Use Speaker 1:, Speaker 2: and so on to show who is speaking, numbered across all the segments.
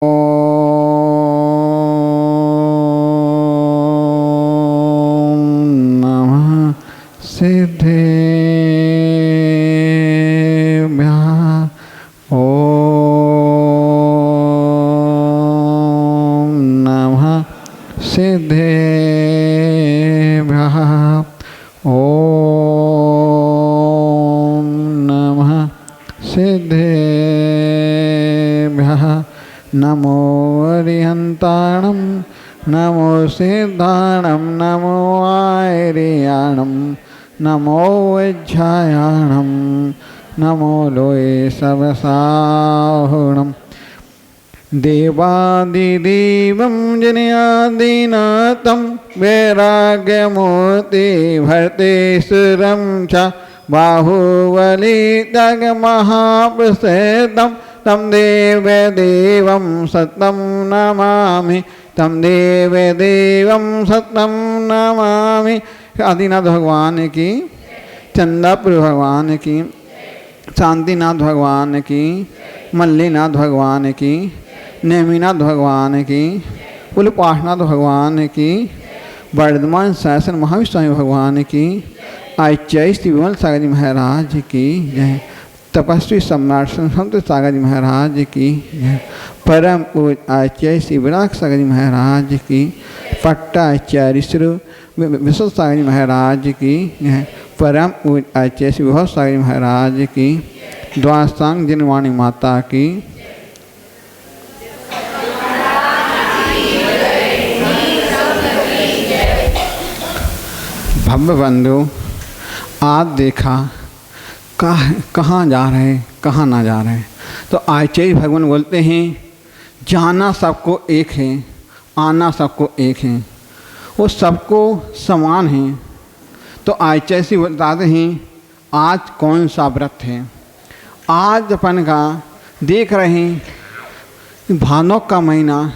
Speaker 1: नमः सिद्धेभ्यः। ॐ नमः सिद्धेभ्यः। ॐ नमः सिद्धेभ्यः। नमो अरिहन्ताणं नमो सिद्धाणं नमो आर्याणं नमो वैज्झायाणं नमो लोये सवसाहुणं। देवादिदेवं जनादिनाथं वैराग्यमूर्ति भर्तेश्वरं च बाहुबलितगमहाप्रसिद्धं तं देवदेवं सतं नमामि। तं देवदेवं सतं नमामि। आदिनाथ भगवान की, चंदापुर भगवान की, शांतिनाथ भगवान की, मल्लीनाथ भगवान की, नेमिनाथ भगवान की, उलपाशनाथ भगवान की, वर्धमान शासन महावीर स्वामी भगवान की, आचार्य श्री विमल सागर जी महाराज की जय। तपस्वी सम्राट संत सागर जी महाराज की जय। परम पूज आचार्य श्री विराट सागर जी महाराज की, पट्टाचार्य श्री विश्व सागर जी महाराज की जय। परम पूज आचार्य श्री विभव सागर जी महाराज की, द्वासांग जिनवाणी माता की। भव्य बंधु, आज देखा कहाँ जा रहे कहाँ ना जा रहे। तो आचार्य भगवान बोलते हैं जाना सबको एक है, आना सबको एक है, वो सबको समान है। तो आचार्य से बताते हैं आज कौन सा व्रत है। आज अपन का देख रहे हैं भादों का महीना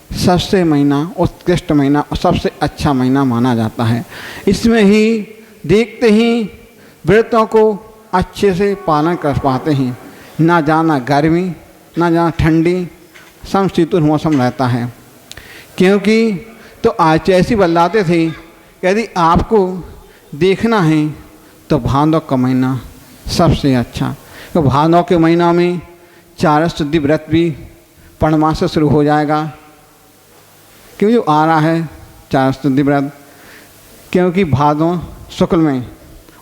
Speaker 1: सबसे महीना उत्कृष्ट महीना और सबसे अच्छा महीना माना जाता है। इसमें ही देखते ही व्रतों को अच्छे से पालन कर पाते हैं। ना जाना गर्मी ना जाना ठंडी, समशीतोष्ण मौसम रहता है। क्योंकि तो आचार्य ऐसी बतलाते थे यदि आपको देखना है तो भादों का महीना सबसे अच्छा। तो भादों के महीना में चार शुद्धि व्रत भी पूर्णमास से शुरू हो जाएगा। क्यों जो आ रहा है चार शुद्धि व्रत, क्योंकि भादों शुक्ल में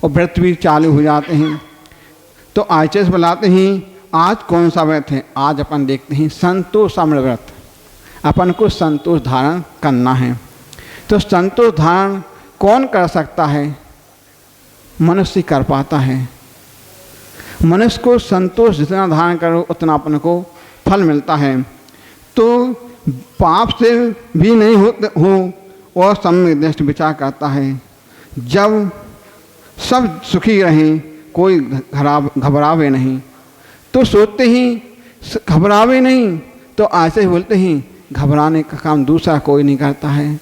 Speaker 1: और व्रत भी चालू हो जाते हैं। तो आचार्य बुलाते हैं आज कौन सा व्रत है। आज अपन देखते हैं संतोष अमृत व्रत। अपन को संतोष धारण करना है। तो संतोष धारण कौन कर सकता है? मनुष्य कर पाता है। मनुष्य को संतोष जितना धारण करो उतना अपन को फल मिलता है। तो पाप से भी नहीं हो और सम्यक दृष्टि विचार करता है। जब सब सुखी रहें, कोई घबरावे नहीं, तो सोचते ही घबरावे नहीं। तो ऐसे बोलते हैं घबराने का काम दूसरा कोई नहीं करता है,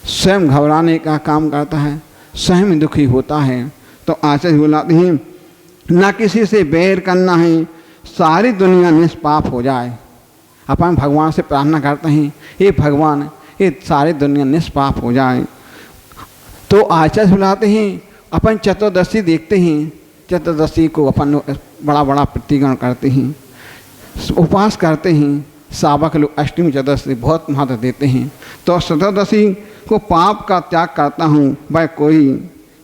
Speaker 1: स्वयं घबराने का काम करता है, स्वयं दुखी होता है। तो ऐसे बुलाते हैं ना किसी से बैर करना है, सारी दुनिया निष्पाप हो जाए। अपन भगवान से प्रार्थना करते हैं ये भगवान ये सारी दुनिया निष्पाप हो जाए। तो आचार्य बुलाते हैं अपन चतुर्दशी देखते हैं। चतुर्दशी को अपन बड़ा बड़ा प्रतिगण करते हैं, उपवास करते हैं। सावक लोग अष्टमी चतुर्दशी बहुत महत्व देते हैं। तो चतुर्दशी को पाप का त्याग करता हूँ वह कोई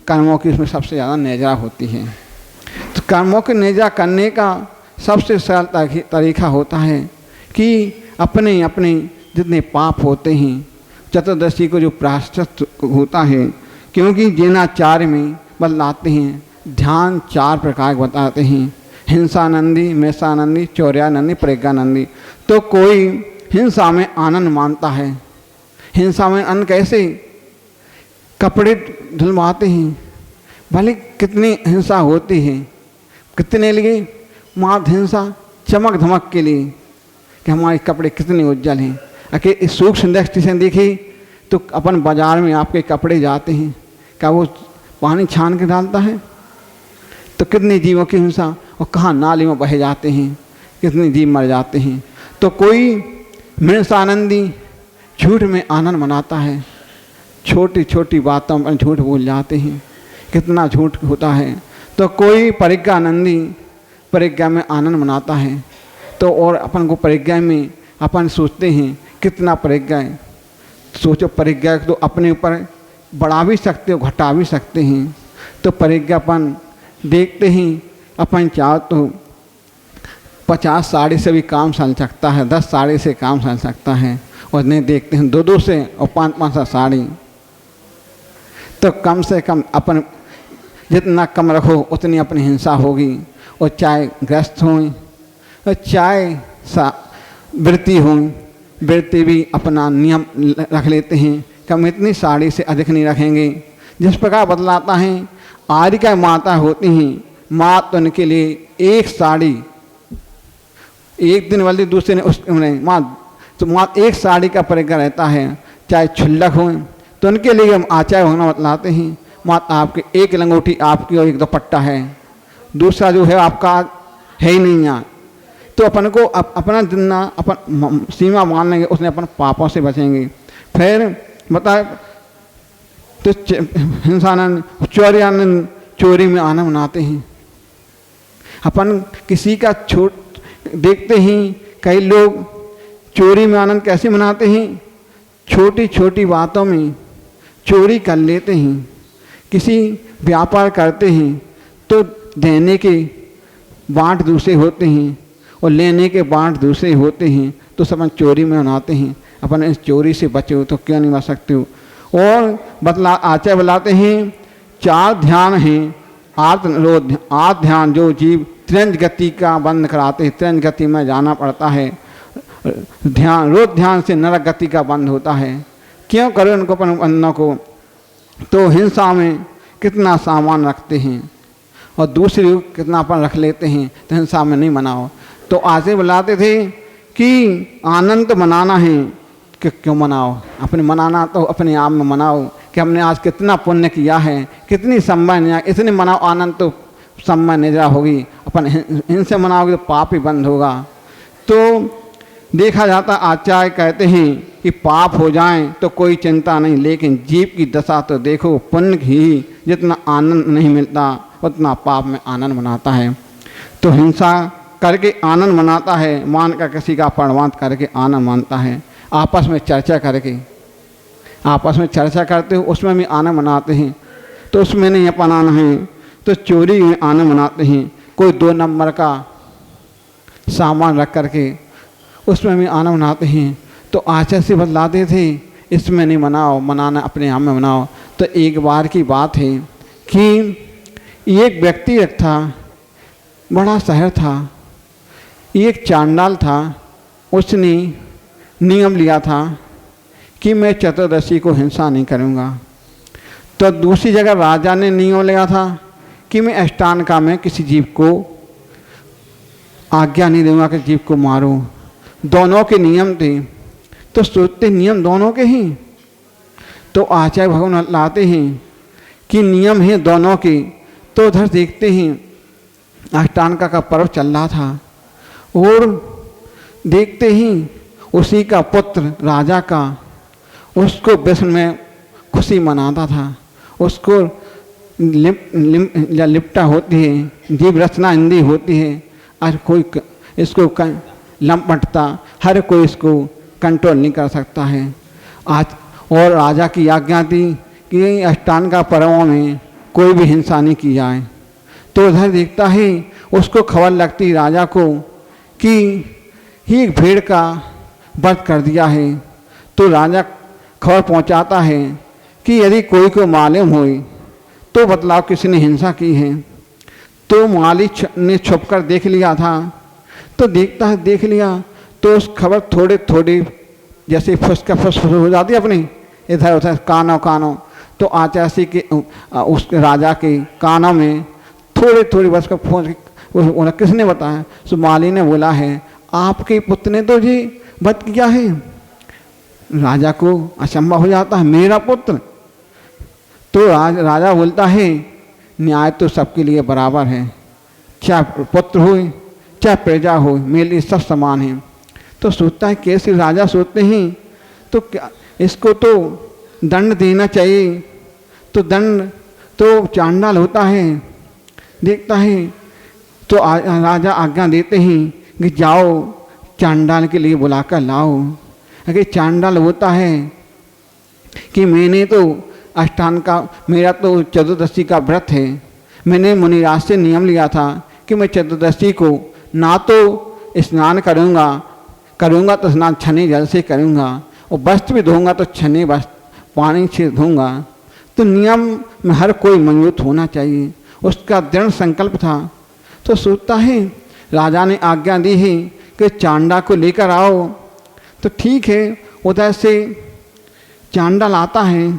Speaker 1: कर्मों की उसमें सबसे ज़्यादा नेजा होती है। तो कर्मों के नेजा करने का सबसे सरल तरीका होता है कि अपने अपने जितने पाप होते हैं चतुर्दशी को जो प्रायश्चित होता है। क्योंकि जैनाचार्य में बतलाते हैं ध्यान चार प्रकार के बताते हैं, हिंसानंदी, मैसानंदी, चौर्यानंदी, प्रज्ञानंदी। तो कोई हिंसा में आनंद मानता है। हिंसा में आनंद कैसे? कपड़े धुलवाते हैं, भले कितनी हिंसा होती है, कितने लिए मात्र हिंसा चमक धमक के लिए कि हमारे कपड़े कितने उज्जवल हैं। अकेले सूक्ष्म दृष्टि से देखे तो अपन बाजार में आपके कपड़े जाते हैं, क्या वो पानी छान के डालता है? तो कितने जीवों की हिंसा और कहाँ नाली में बह जाते हैं, कितने जीव मर जाते हैं। तो कोई मृष आनंदी झूठ में आनंद मनाता है। छोटी छोटी बातों पर झूठ बोल जाते हैं, कितना झूठ होता है। तो कोई परिज्ञानंदी परिज्ञा में आनंद मनाता है। तो और अपन को परिज्ञा में अपन सोचते हैं कितना परिज्ञा है। सोचो परिज्ञा तो अपने ऊपर बढ़ा भी सकते हो, घटा भी सकते हैं। तो परिज्ञापन देखते ही अपन चाहो तो 50 साड़ी से भी काम चल सकता है, 10 साड़ी से काम चल सकता है। और नहीं देखते हैं 2-2 से और 5-5 साड़ी। तो कम से कम अपन जितना कम रखो उतनी अपनी हिंसा होगी। और चाहे ग्रस्त हों और चाहे वृत्ति हों, वृत्ति भी अपना नियम रख लेते हैं कि हम इतनी साड़ी से अधिक नहीं रखेंगे। जिस प्रकार बदलाता है आर्य का माता होती हैं, माँ तो उनके लिए एक साड़ी एक दिन वाली दूसरे ने उस माँ तो माँ एक साड़ी का परिज्ञा रहता है। चाहे छुल्लक हो तो उनके लिए हम आचार्य होना बतलाते हैं। माँ आपके एक लंगोटी आपकी और एक दुपट्टा है, दूसरा जो है आपका है ही नहीं यहाँ। तो अपन को अपना जितना अपन सीमा मान लेंगे उसने अपन पापों से बचेंगे। फिर बताए तो हिंसानंद चौर्यानंद चोरी में आनंद मनाते हैं। अपन किसी का देखते हैं कई लोग चोरी में आनंद कैसे मनाते हैं, छोटी छोटी बातों में चोरी कर लेते हैं। किसी व्यापार करते हैं तो देने के बांट दूसरे होते हैं और लेने के बांट दूसरे होते हैं, तो सब चोरी में मनाते हैं। अपन इस चोरी से बचे हो तो क्यों नहीं बच सकते हो। और आचार्य बताते हैं 4 ध्यान हैं। आत्म ध्यान जो जीव त्रिंज गति का बंद कराते हैं, त्रिंज गति में जाना पड़ता है। ध्यान रोध ध्यान से नरक गति का बंद होता है। क्यों करें उनको अपन अन्नों को। तो हिंसा में कितना सामान रखते हैं और दूसरी कितना अपन रख लेते हैं, तो हिंसा में नहीं मनाओ। तो आगे बुलाते थे कि आनंद मनाना है कि क्यों मनाओ, अपने मनाना तो अपने आप में मनाओ कि हमने आज कितना पुण्य किया है, कितनी समय नहीं, इतने मनाओ आनंद तो समय निद्रा होगी। अपन इनसे मनाओगे तो पाप ही बंद होगा। तो देखा जाता आचार्य कहते हैं कि पाप हो जाएं तो कोई चिंता नहीं, लेकिन जीव की दशा तो देखो, पुण्य ही जितना आनंद नहीं मिलता उतना पाप में आनंद मनाता है। तो हिंसा करके आनंद मनाता है, मान का किसी का परवांत करके आनंद मानता है। आपस में चर्चा करके आपस में चर्चा करते हो उसमें भी आनंद मनाते हैं। तो उसमें नहीं अपनाना है। तो चोरी में आनंद मनाते हैं। कोई 2 नंबर का सामान रख करके उसमें भी आनंद मनाते हैं। तो आचार्य से बतलाते थे इसमें नहीं मनाओ, मनाना अपने आप में मनाओ। तो एक बार की बात है कि एक व्यक्ति था, बड़ा शहर था, एक चांडाल था। उसने नियम लिया था कि मैं चतुर्दशी को हिंसा नहीं करूँगा। तो दूसरी जगह राजा ने नियम लिया था कि मैं अष्टांगा में किसी जीव को आज्ञा नहीं दूंगा कि जीव को मारूं। दोनों के नियम थे। तो सोचते नियम दोनों के ही। तो आचार्य भगवान लाते हैं कि नियम है दोनों के। तो उधर देखते हैं अष्टांगा का पर्व चल रहा था और देखते ही उसी का पुत्र राजा का उसको विष्णु में खुशी मनाता था। उसको लिपटा होती है, जीव रचना हिंदी होती है। हर कोई इसको लपटता, हर कोई इसको कंट्रोल नहीं कर सकता है। आज और राजा की आज्ञा थी कि अष्टांगा पर्वों में कोई भी हिंसा नहीं की जाए। तो उधर देखता है उसको खबर लगती राजा को कि एक भेड़ का वध कर दिया है। तो राजा खबर पहुंचाता है कि यदि कोई को मालूम हो तो बतलाओ किसने हिंसा की है। तो माली ने छुपकर देख लिया था। तो देखता है देख लिया तो उस खबर थोड़े थोड़ी जैसे फुसका फुस हो जाती है अपनी इधर उधर कानों कानों। तो आचार्य के उस राजा के कानों में थोड़ी थोड़ी बस का फोन किसने बताया। तो माली ने बोला है आपके पुत्र ने तो जी वध किया है। राजा को अचंभा हो जाता है, मेरा पुत्र। तो राजा बोलता है न्याय तो सबके लिए बराबर है, चाहे पुत्र हो चाहे प्रजा हो, मेरे लिए सब समान है। तो सोचता है कैसे राजा सोचते हैं तो क्या इसको तो दंड देना चाहिए। तो दंड तो चांडाल होता है, देखता है तो राजा आज्ञा देते हैं कि जाओ चांडाल के लिए बुलाकर लाओ। अगर चांडाल होता है कि मैंने तो अष्टांग का, मेरा तो चतुर्दशी का व्रत है, मैंने मुनिराज से नियम लिया था कि मैं चतुर्दशी को ना तो स्नान करूँगा तो स्नान छने जल से करूँगा, और वस्त्र भी धोऊँगा तो छने वस्त्र पानी से धोऊँगा। तो नियम में हर कोई मजबूत होना चाहिए, उसका दृढ़ संकल्प था। तो सोचता है राजा ने आज्ञा दी है कि चांडा को लेकर आओ। तो ठीक है, उधर से चांडाल आता है,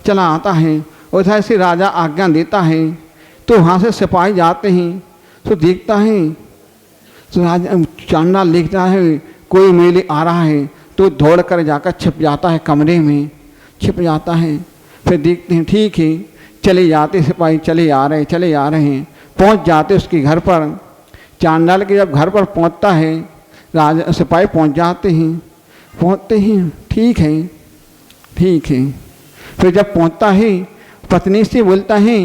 Speaker 1: चला आता है, उधर से राजा आज्ञा देता है। तो वहाँ से सिपाही जाते हैं तो देखता है तो राजा चांडाल देखता है कोई मेले आ रहा है तो दौड़ कर जाकर छिप जाता है, कमरे में छिप जाता है। फिर देखते हैं ठीक है, चले जाते सिपाही, चले आ रहे हैं, पहुंच जाते उसके घर पर। चांडाल के जब घर पर पहुंचता है राजा सिपाही पहुंचते हैं ठीक है। फिर जब पहुंचता है पत्नी से बोलता है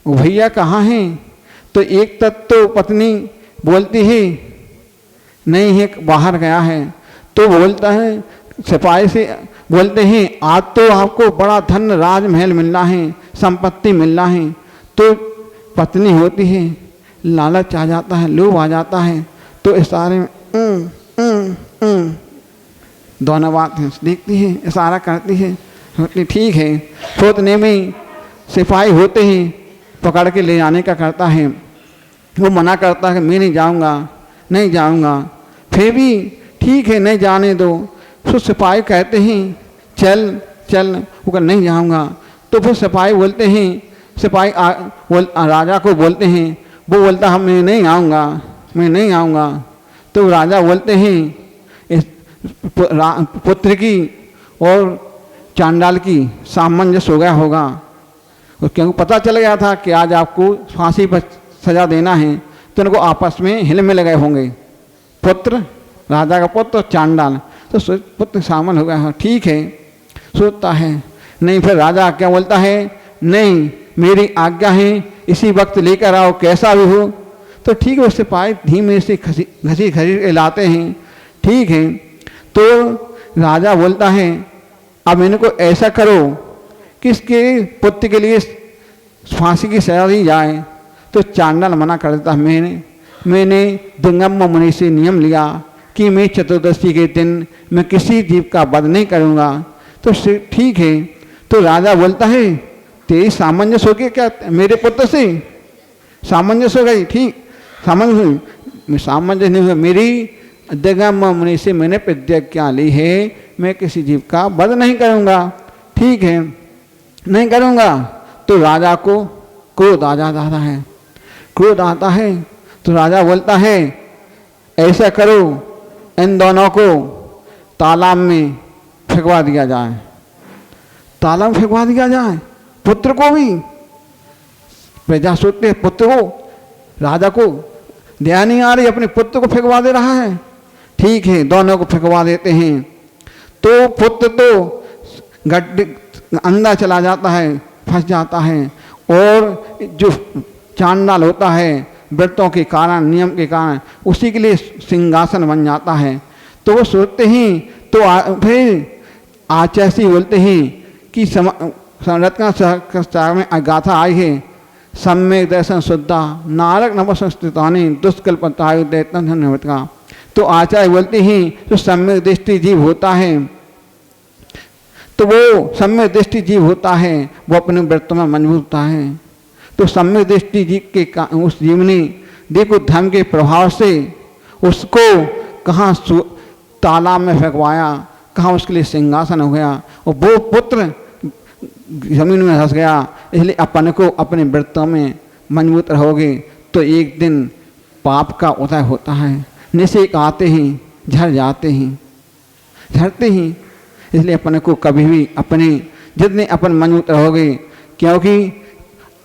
Speaker 1: वो भैया कहाँ हैं। तो एक तत्व तो पत्नी बोलती है नहीं है, बाहर गया है। तो बोलता है सिपाही से बोलते हैं आज तो आपको बड़ा धन राजमहल मिलना है, संपत्ति मिलना है। तो पत्नी होती है, लालच आ जाता है, लोभ आ जाता है। तो इशारे में दोनों बात देखती है, इशारा करती है, ठीक है। तो उतने में सिपाही होते हैं, पकड़ के ले जाने का करता है। वो मना करता है कि मैं नहीं जाऊंगा। फिर भी ठीक है, नहीं जाने दो। तो सिपाही कहते हैं चल, वो नहीं जाऊंगा। तो फिर सिपाही बोलते हैं, राजा को बोलते हैं, वो बोलता है मैं नहीं आऊँगा। तो राजा बोलते हैं इस पुत्र की और चांडाल की सामंजस्य हो गया होगा, क्योंकि पता चल गया था कि आज आपको फांसी पर सजा देना है। तो उनको आपस में हिल मिल गए होंगे, पुत्र राजा का पुत्र चांडाल। तो पुत्र शामिल हो गया, ठीक है। सोचता है नहीं, फिर राजा क्या बोलता है नहीं मेरी आज्ञा है, इसी वक्त लेकर आओ कैसा भी हो। तो ठीक है, उससे पाए धीमे से घसी लाते हैं, ठीक है। तो राजा बोलता है अब इनको ऐसा करो कि इसके पुत्र के लिए फांसी की सजा दी जाए। तो चांडाल मना कर देता है मैंने दिगंबर मुनि से नियम लिया कि मैं चतुर्दशी के दिन मैं किसी जीव का वध नहीं करूँगा। तो ठीक है। तो राजा बोलता है तेरी सामंजस्य हो गया क्या मेरे पुत्र से, सामंजस्य हो गई, ठीक सामंजस्य नहीं हुआ, मेरी दिगंबर मुनि से मैंने प्रतिज्ञा ली है मैं किसी जीव का वध नहीं करूँगा, ठीक है, नहीं करूँगा। तो राजा को क्रोध आ जाता है, क्रोध आता है। तो राजा बोलता है ऐसा करो इन दोनों को तालाब में फेंकवा दिया जाए, तालाब में फेंकवा दिया जाए, पुत्र को भी। प्रजा सोचते पुत्र को, राजा को दया नहीं आ रही, अपने पुत्र को फेंकवा दे रहा है, ठीक है, दोनों को फेंकवा देते हैं। तो पुत्र तो गड्ढे अंदर चला जाता है, फंस जाता है। और जो चांडाल होता है व्रतों के कारण, नियम के कारण, उसी के लिए सिंहासन बन जाता है। तो वो सोचते हैं, तो फिर आचार्य बोलते हैं कि रत्न में गाथा आई है, सम्यक दर्शन शुद्धा नारक नवसंस्थितानि दुष्कल्पतायुदेतन का। तो आचार्य बोलते हैं जो सम्यक दृष्टि जीव होता है, तो वो सम्यक दृष्टि जीव होता है, वो अपने व्रत में मजबूत होता है। तो सम्यक दृष्टि जीव के उस जीव ने देखो धर्म के प्रभाव से उसको कहाँ तालाब में फेंकवाया, कहाँ उसके लिए सिंहासन हो गया, और वो पुत्र जमीन में धंस गया। इसलिए अपन को अपने व्रतों में मजबूत रहोगे तो एक दिन पाप का उदय होता है, निषेक आते ही झड़ जाते हैं, झड़ते ही। इसलिए अपन को कभी भी अपने जितने अपन मजबूत रहोगे, क्योंकि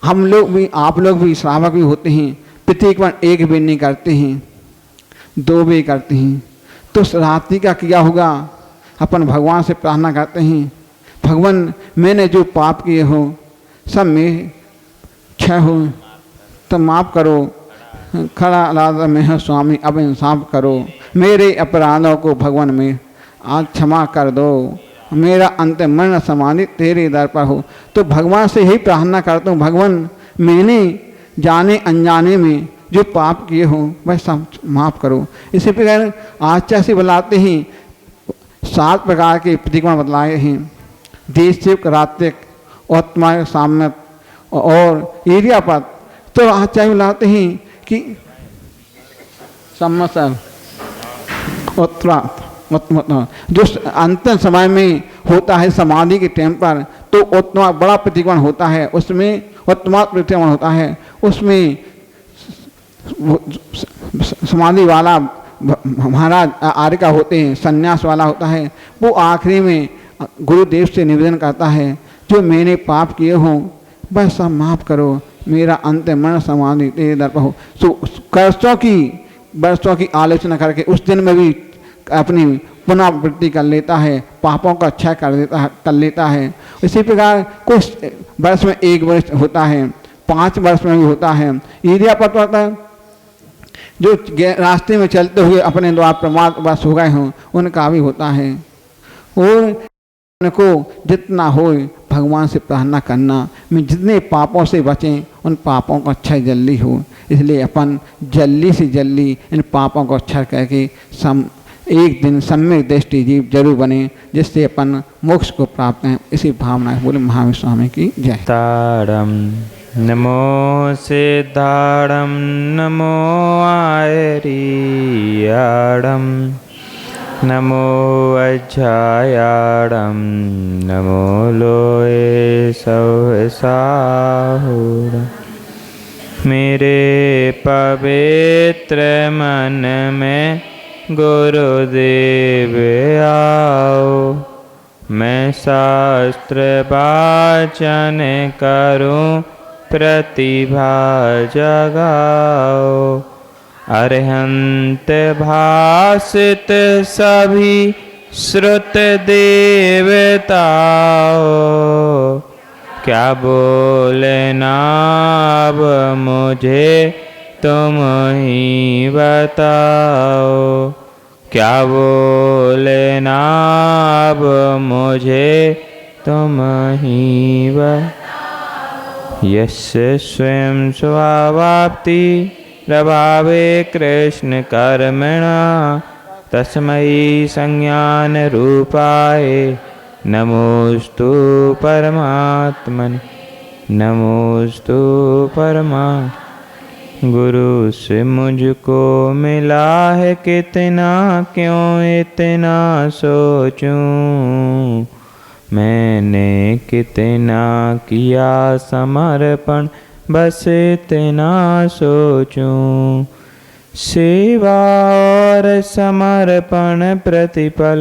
Speaker 1: हम लोग भी, आप लोग भी श्रावक भी होते हैं, प्रत्येक बार एक भी नहीं करते हैं, दो भी करते हैं। तो उस रात्रि का किया होगा अपन भगवान से प्रार्थना करते हैं, भगवान मैंने जो पाप किए हो सब में क्षय हो तो माफ़ करो, खड़ा लाद में है स्वामी अब इंसाफ करो, मेरे अपराधों को भगवान में आज क्षमा कर दो, मेरा अंतिम मरण समाधि तेरे दर पर हो। तो भगवान से यही प्रार्थना करता हूँ, भगवान मैंने जाने अनजाने में जो पाप किए हो वह सब माफ़ करो। इसी प्रकार आचार्य से बुलाते हैं 7 प्रकार के प्रतिक्रमण बतलाए हैं, देशिक, रात्रिक, औत्माय, साम्यक और इरियापत। तो आचार्य बुलाते हैं कि सम्मसर जो अंतिम समय में होता है समाधि के टाइम पर, तो उत्तमा बड़ा प्रतिक्रमण होता है, उसमें उत्तमा प्रतिक्रमण होता है, उसमें समाधि वाला महाराज आर्य का होते हैं, संन्यास वाला होता है, वो आखिरी में गुरुदेव से निवेदन करता है जो मैंने पाप किए हों वह सब माफ़ करो, मेरा अंतिम मरण समाधि तेरे दर पर हो। वर्षों की आलोचना करके उस दिन में भी अपनी पुनरावृत्ति कर लेता है, पापों का क्षय कर लेता है। इसी प्रकार कुछ वर्ष में 1 वर्ष होता है, 5 वर्ष में भी होता है। इरियापत होता है जो रास्ते में चलते हुए अपने द्वारा प्रमादवश हो गए हों उनका भी होता है। और उनको जितना हो भगवान से प्रार्थना करना, मैं जितने पापों से बचें उन पापों का क्षय जल्दी हो। इसलिए अपन जल्दी से जल्दी इन पापों को क्षय करके एक दिन सम्यक दृष्टि जीव जरूर बने, जिससे अपन मोक्ष को प्राप्त हैं। इसी भावना बोले महावीर स्वामी की जय।
Speaker 2: तारम नमो सिद्धारम नमो आयरियाडम नमो अज्जायाडम नमो लोए सौसाहुडम। मेरे पवित्र मन में गुरुदेव आओ, मैं शास्त्र वाचन करूं प्रतिभा जगाओ। अरहंत भासित सभी श्रुत देवताओ, क्या बोलना अब मुझे तुम ही बताओ, क्या बोलना अब मुझे तुम ही बताओ। यस्य स्वयं स्वावाप्ति प्रभावे कृष्ण कर्मणा, तस्मै संज्ञान रूपाय नमोस्तु परमात्मने, नमोस्तु परमात्मने। गुरु से मुझको मिला है कितना, क्यों इतना सोचूं, मैंने कितना किया समर्पण, बस इतना सोचूं। सेवा और समर्पण प्रतिपल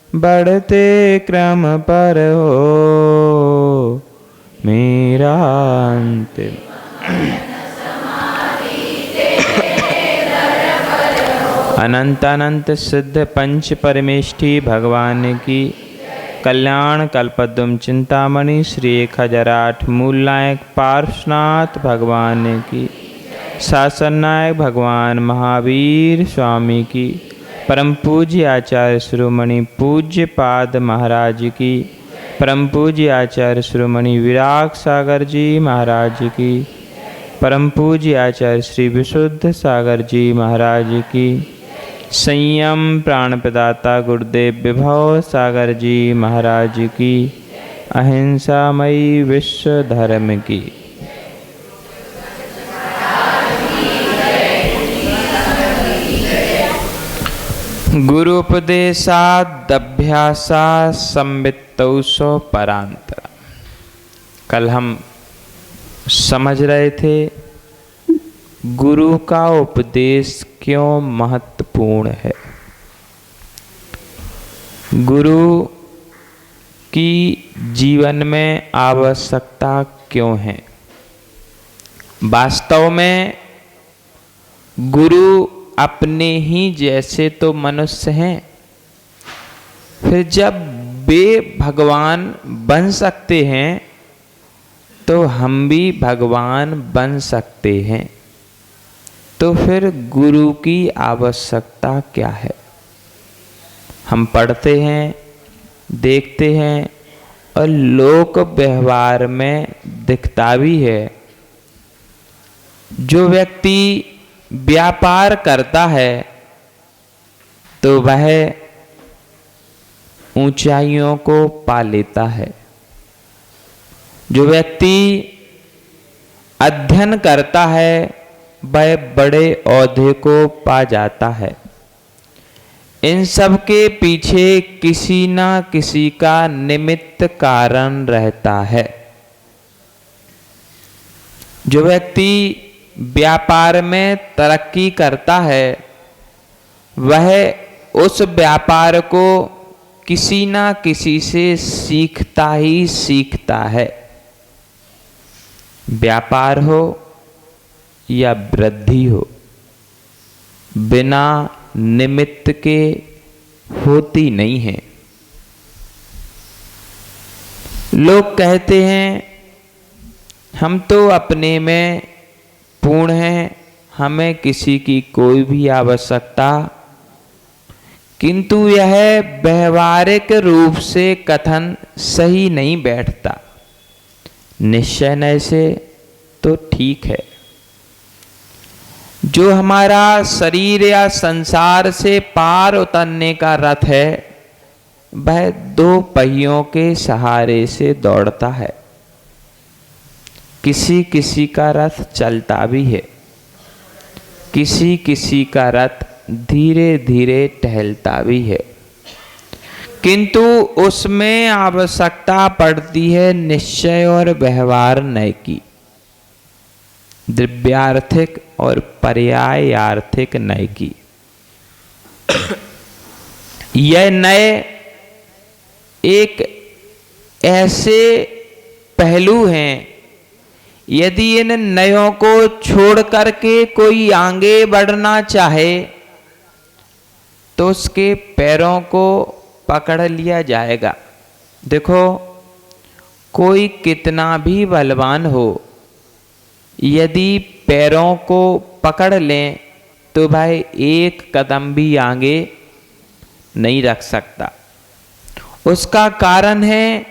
Speaker 2: बढ़ते क्रम पर हो, मेरा अंतिम अनंत अनंत सिद्ध पंच परमेष्ठी भगवान की कल्याण कल्पद्रुम चिंतामणि श्री 1008 मूल नायक पार्श्वनाथ भगवान की, शासन नायक भगवान महावीर स्वामी की, परम पूज्य आचार्य शिरोमणि पूज्य पाद महाराज की, परम पूज्य आचार्य शिरोमणि विराग सागर जी महाराज की, परम पूज्य आचार्य श्री विशुद्ध सागर जी महाराज की, संयम प्राण प्रदाता गुरुदेव विभव सागर जी महाराज की, अहिंसामयी विश्व धर्म की। गुरु उपदेशादभ्यासा संवित्तौ सौ परांतर। कल हम समझ रहे थे गुरु का उपदेश क्यों महत्वपूर्ण है, गुरु की जीवन में आवश्यकता क्यों है। वास्तव में गुरु अपने ही जैसे तो मनुष्य हैं, फिर जब वे भगवान बन सकते हैं तो हम भी भगवान बन सकते हैं। तो फिर गुरु की आवश्यकता क्या है? हम पढ़ते हैं, देखते हैं और लोक व्यवहार में दिखता भी है। जो व्यक्ति व्यापार करता है तो वह ऊंचाइयों को पा लेता है। जो व्यक्ति अध्ययन करता है वह बड़े ओहदे को पा जाता है। इन सब के पीछे किसी ना किसी का निमित्त कारण रहता है। जो व्यक्ति व्यापार में तरक्की करता है वह उस व्यापार को किसी ना किसी से सीखता ही सीखता है। व्यापार हो या वृद्धि हो, बिना निमित्त के होती नहीं है। लोग कहते हैं हम तो अपने में पूर्ण हैं, हमें किसी की कोई भी आवश्यकता, किंतु यह व्यवहारिक रूप से कथन सही नहीं बैठता। निश्चय से तो ठीक है। जो हमारा शरीर या संसार से पार उतरने का रथ है वह दो पहियों के सहारे से दौड़ता है। किसी किसी का रथ चलता भी है, किसी किसी का रथ धीरे धीरे टहलता भी है, किंतु उसमें आवश्यकता पड़ती है निश्चय और व्यवहार नय की, द्रव्यार्थिक और पर्यायार्थिक नय की। यह नय एक ऐसे पहलू हैं, यदि इन नयों को छोड़ करके कोई आगे बढ़ना चाहे तो उसके पैरों को पकड़ लिया जाएगा। देखो, कोई कितना भी बलवान हो, यदि पैरों को पकड़ लें तो भाई एक कदम भी आगे नहीं रख सकता। उसका कारण है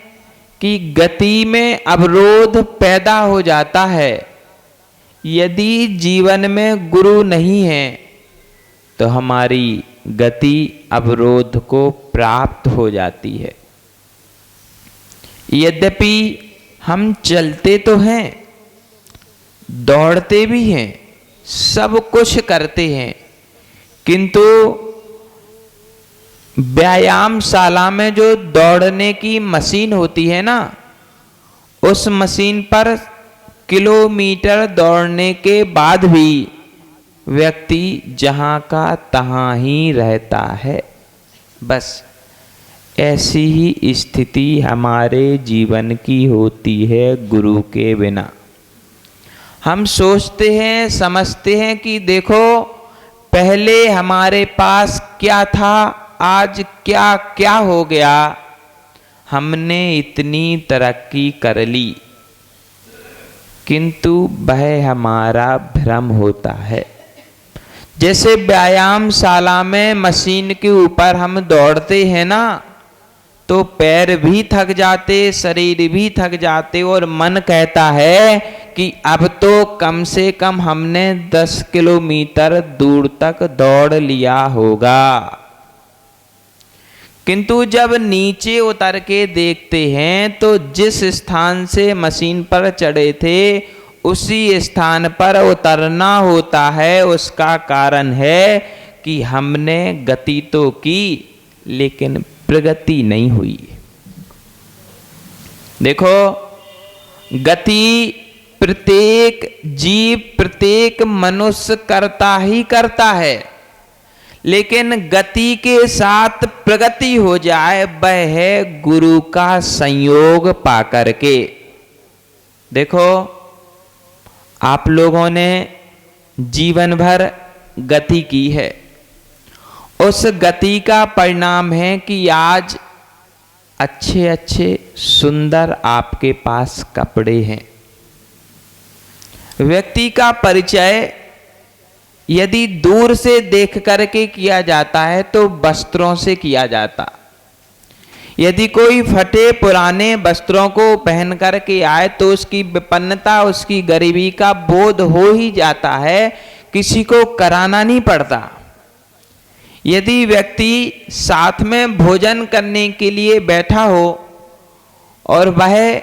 Speaker 2: कि गति में अवरोध पैदा हो जाता है। यदि जीवन में गुरु नहीं है तो हमारी गति अवरोध को प्राप्त हो जाती है। यद्यपि हम चलते तो हैं, दौड़ते भी हैं, सब कुछ करते हैं, किंतु व्यायामशाला में जो दौड़ने की मशीन होती है ना, उस मशीन पर किलोमीटर दौड़ने के बाद भी व्यक्ति जहां का तहां ही रहता है। बस ऐसी ही स्थिति हमारे जीवन की होती है गुरु के बिना। हम सोचते हैं, समझते हैं कि देखो पहले हमारे पास क्या था, आज क्या क्या हो गया, हमने इतनी तरक्की कर ली, किंतु वह हमारा भ्रम होता है। जैसे व्यायामशाला में मशीन के ऊपर हम दौड़ते हैं ना, तो पैर भी थक जाते, शरीर भी थक जाते और मन कहता है कि अब तो कम से कम हमने 10 किलोमीटर दूर तक दौड़ लिया होगा। किंतु जब नीचे उतर के देखते हैं तो जिस स्थान से मशीन पर चढ़े थे उसी स्थान पर उतरना होता है। उसका कारण है कि हमने गति तो की लेकिन प्रगति नहीं हुई। देखो, गति प्रत्येक जीव, प्रत्येक मनुष्य करता ही करता है, लेकिन गति के साथ प्रगति हो जाए वह है गुरु का संयोग पाकर के। देखो, आप लोगों ने जीवन भर गति की है, उस गति का परिणाम है कि आज अच्छे अच्छे सुंदर आपके पास कपड़े हैं। व्यक्ति का परिचय यदि दूर से देख करके किया जाता है तो वस्त्रों से किया जाता। यदि कोई फटे पुराने वस्त्रों को पहन करके आए तो उसकी विपन्नता, उसकी गरीबी का बोध हो ही जाता है, किसी को कराना नहीं पड़ता। यदि व्यक्ति साथ में भोजन करने के लिए बैठा हो और वह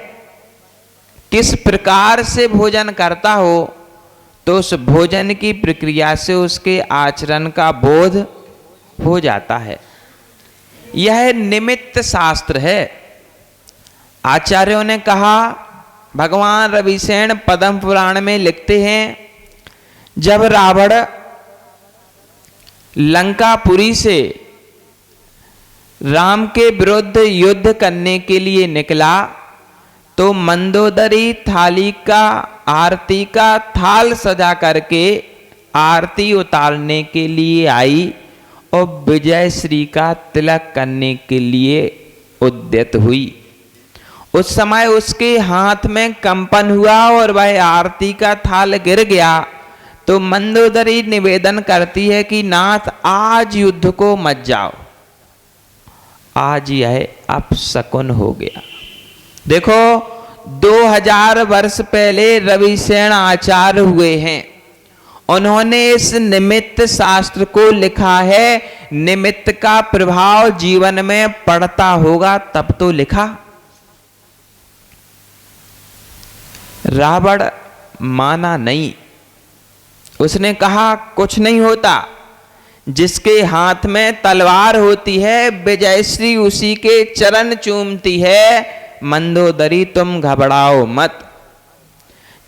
Speaker 2: किस प्रकार से भोजन करता हो तो उस भोजन की प्रक्रिया से उसके आचरण का बोध हो जाता है। यह निमित्त शास्त्र है। आचार्यों ने कहा, भगवान रविसेन पद्म पुराण में लिखते हैं, जब रावण लंकापुरी से राम के विरुद्ध युद्ध करने के लिए निकला तो मंदोदरी थाली का, आरती का थाल सजा करके आरती उतारने के लिए आई और विजय श्री का तिलक करने के लिए उद्यत हुई। उस समय उसके हाथ में कंपन हुआ और वह आरती का थाल गिर गया तो मंदोदरी निवेदन करती है कि नाथ, आज युद्ध को मत जाओ, आज यह अपशकुन हो गया। देखो, 2000 वर्ष पहले रविसेन आचार्य हुए हैं, उन्होंने इस निमित्त शास्त्र को लिखा है। निमित्त का प्रभाव जीवन में पड़ता होगा तब तो लिखा। रावण माना नहीं, उसने कहा कुछ नहीं होता। जिसके हाथ में तलवार होती है, विजयश्री उसी के चरण चूमती है। मंदोदरी, तुम घबराओ मत।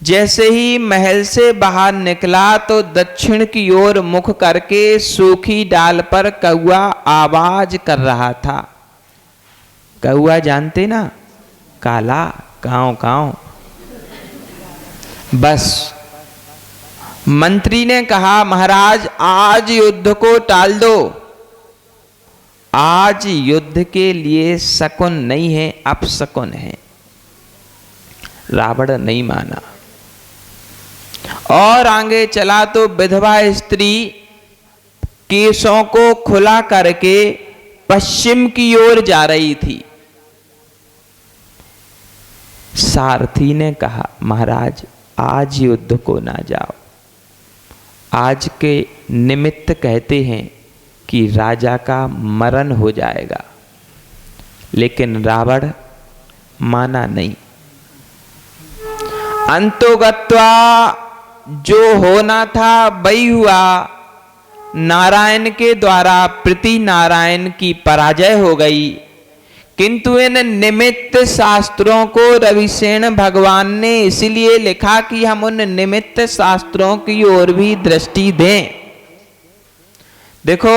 Speaker 2: जैसे ही महल से बाहर निकला तो दक्षिण की ओर मुख करके सूखी डाल पर कौआ आवाज कर रहा था। कौआ जानते ना, काला, काव काव। बस मंत्री ने कहा, महाराज आज युद्ध को टाल दो, आज युद्ध के लिए शकुन नहीं है, अपशकुन है। रावण नहीं माना और आगे चला तो विधवा स्त्री केशों को खुला करके पश्चिम की ओर जा रही थी। सारथी ने कहा, महाराज आज युद्ध को ना जाओ, आज के निमित्त कहते हैं कि राजा का मरण हो जाएगा। लेकिन रावण माना नहीं। अंतोगत्वा जो होना था वही हुआ। नारायण के द्वारा प्रति नारायण की पराजय हो गई। किंतु इन निमित्त शास्त्रों को रविसेन भगवान ने इसलिए लिखा कि हम उन निमित्त शास्त्रों की ओर भी दृष्टि दें। देखो,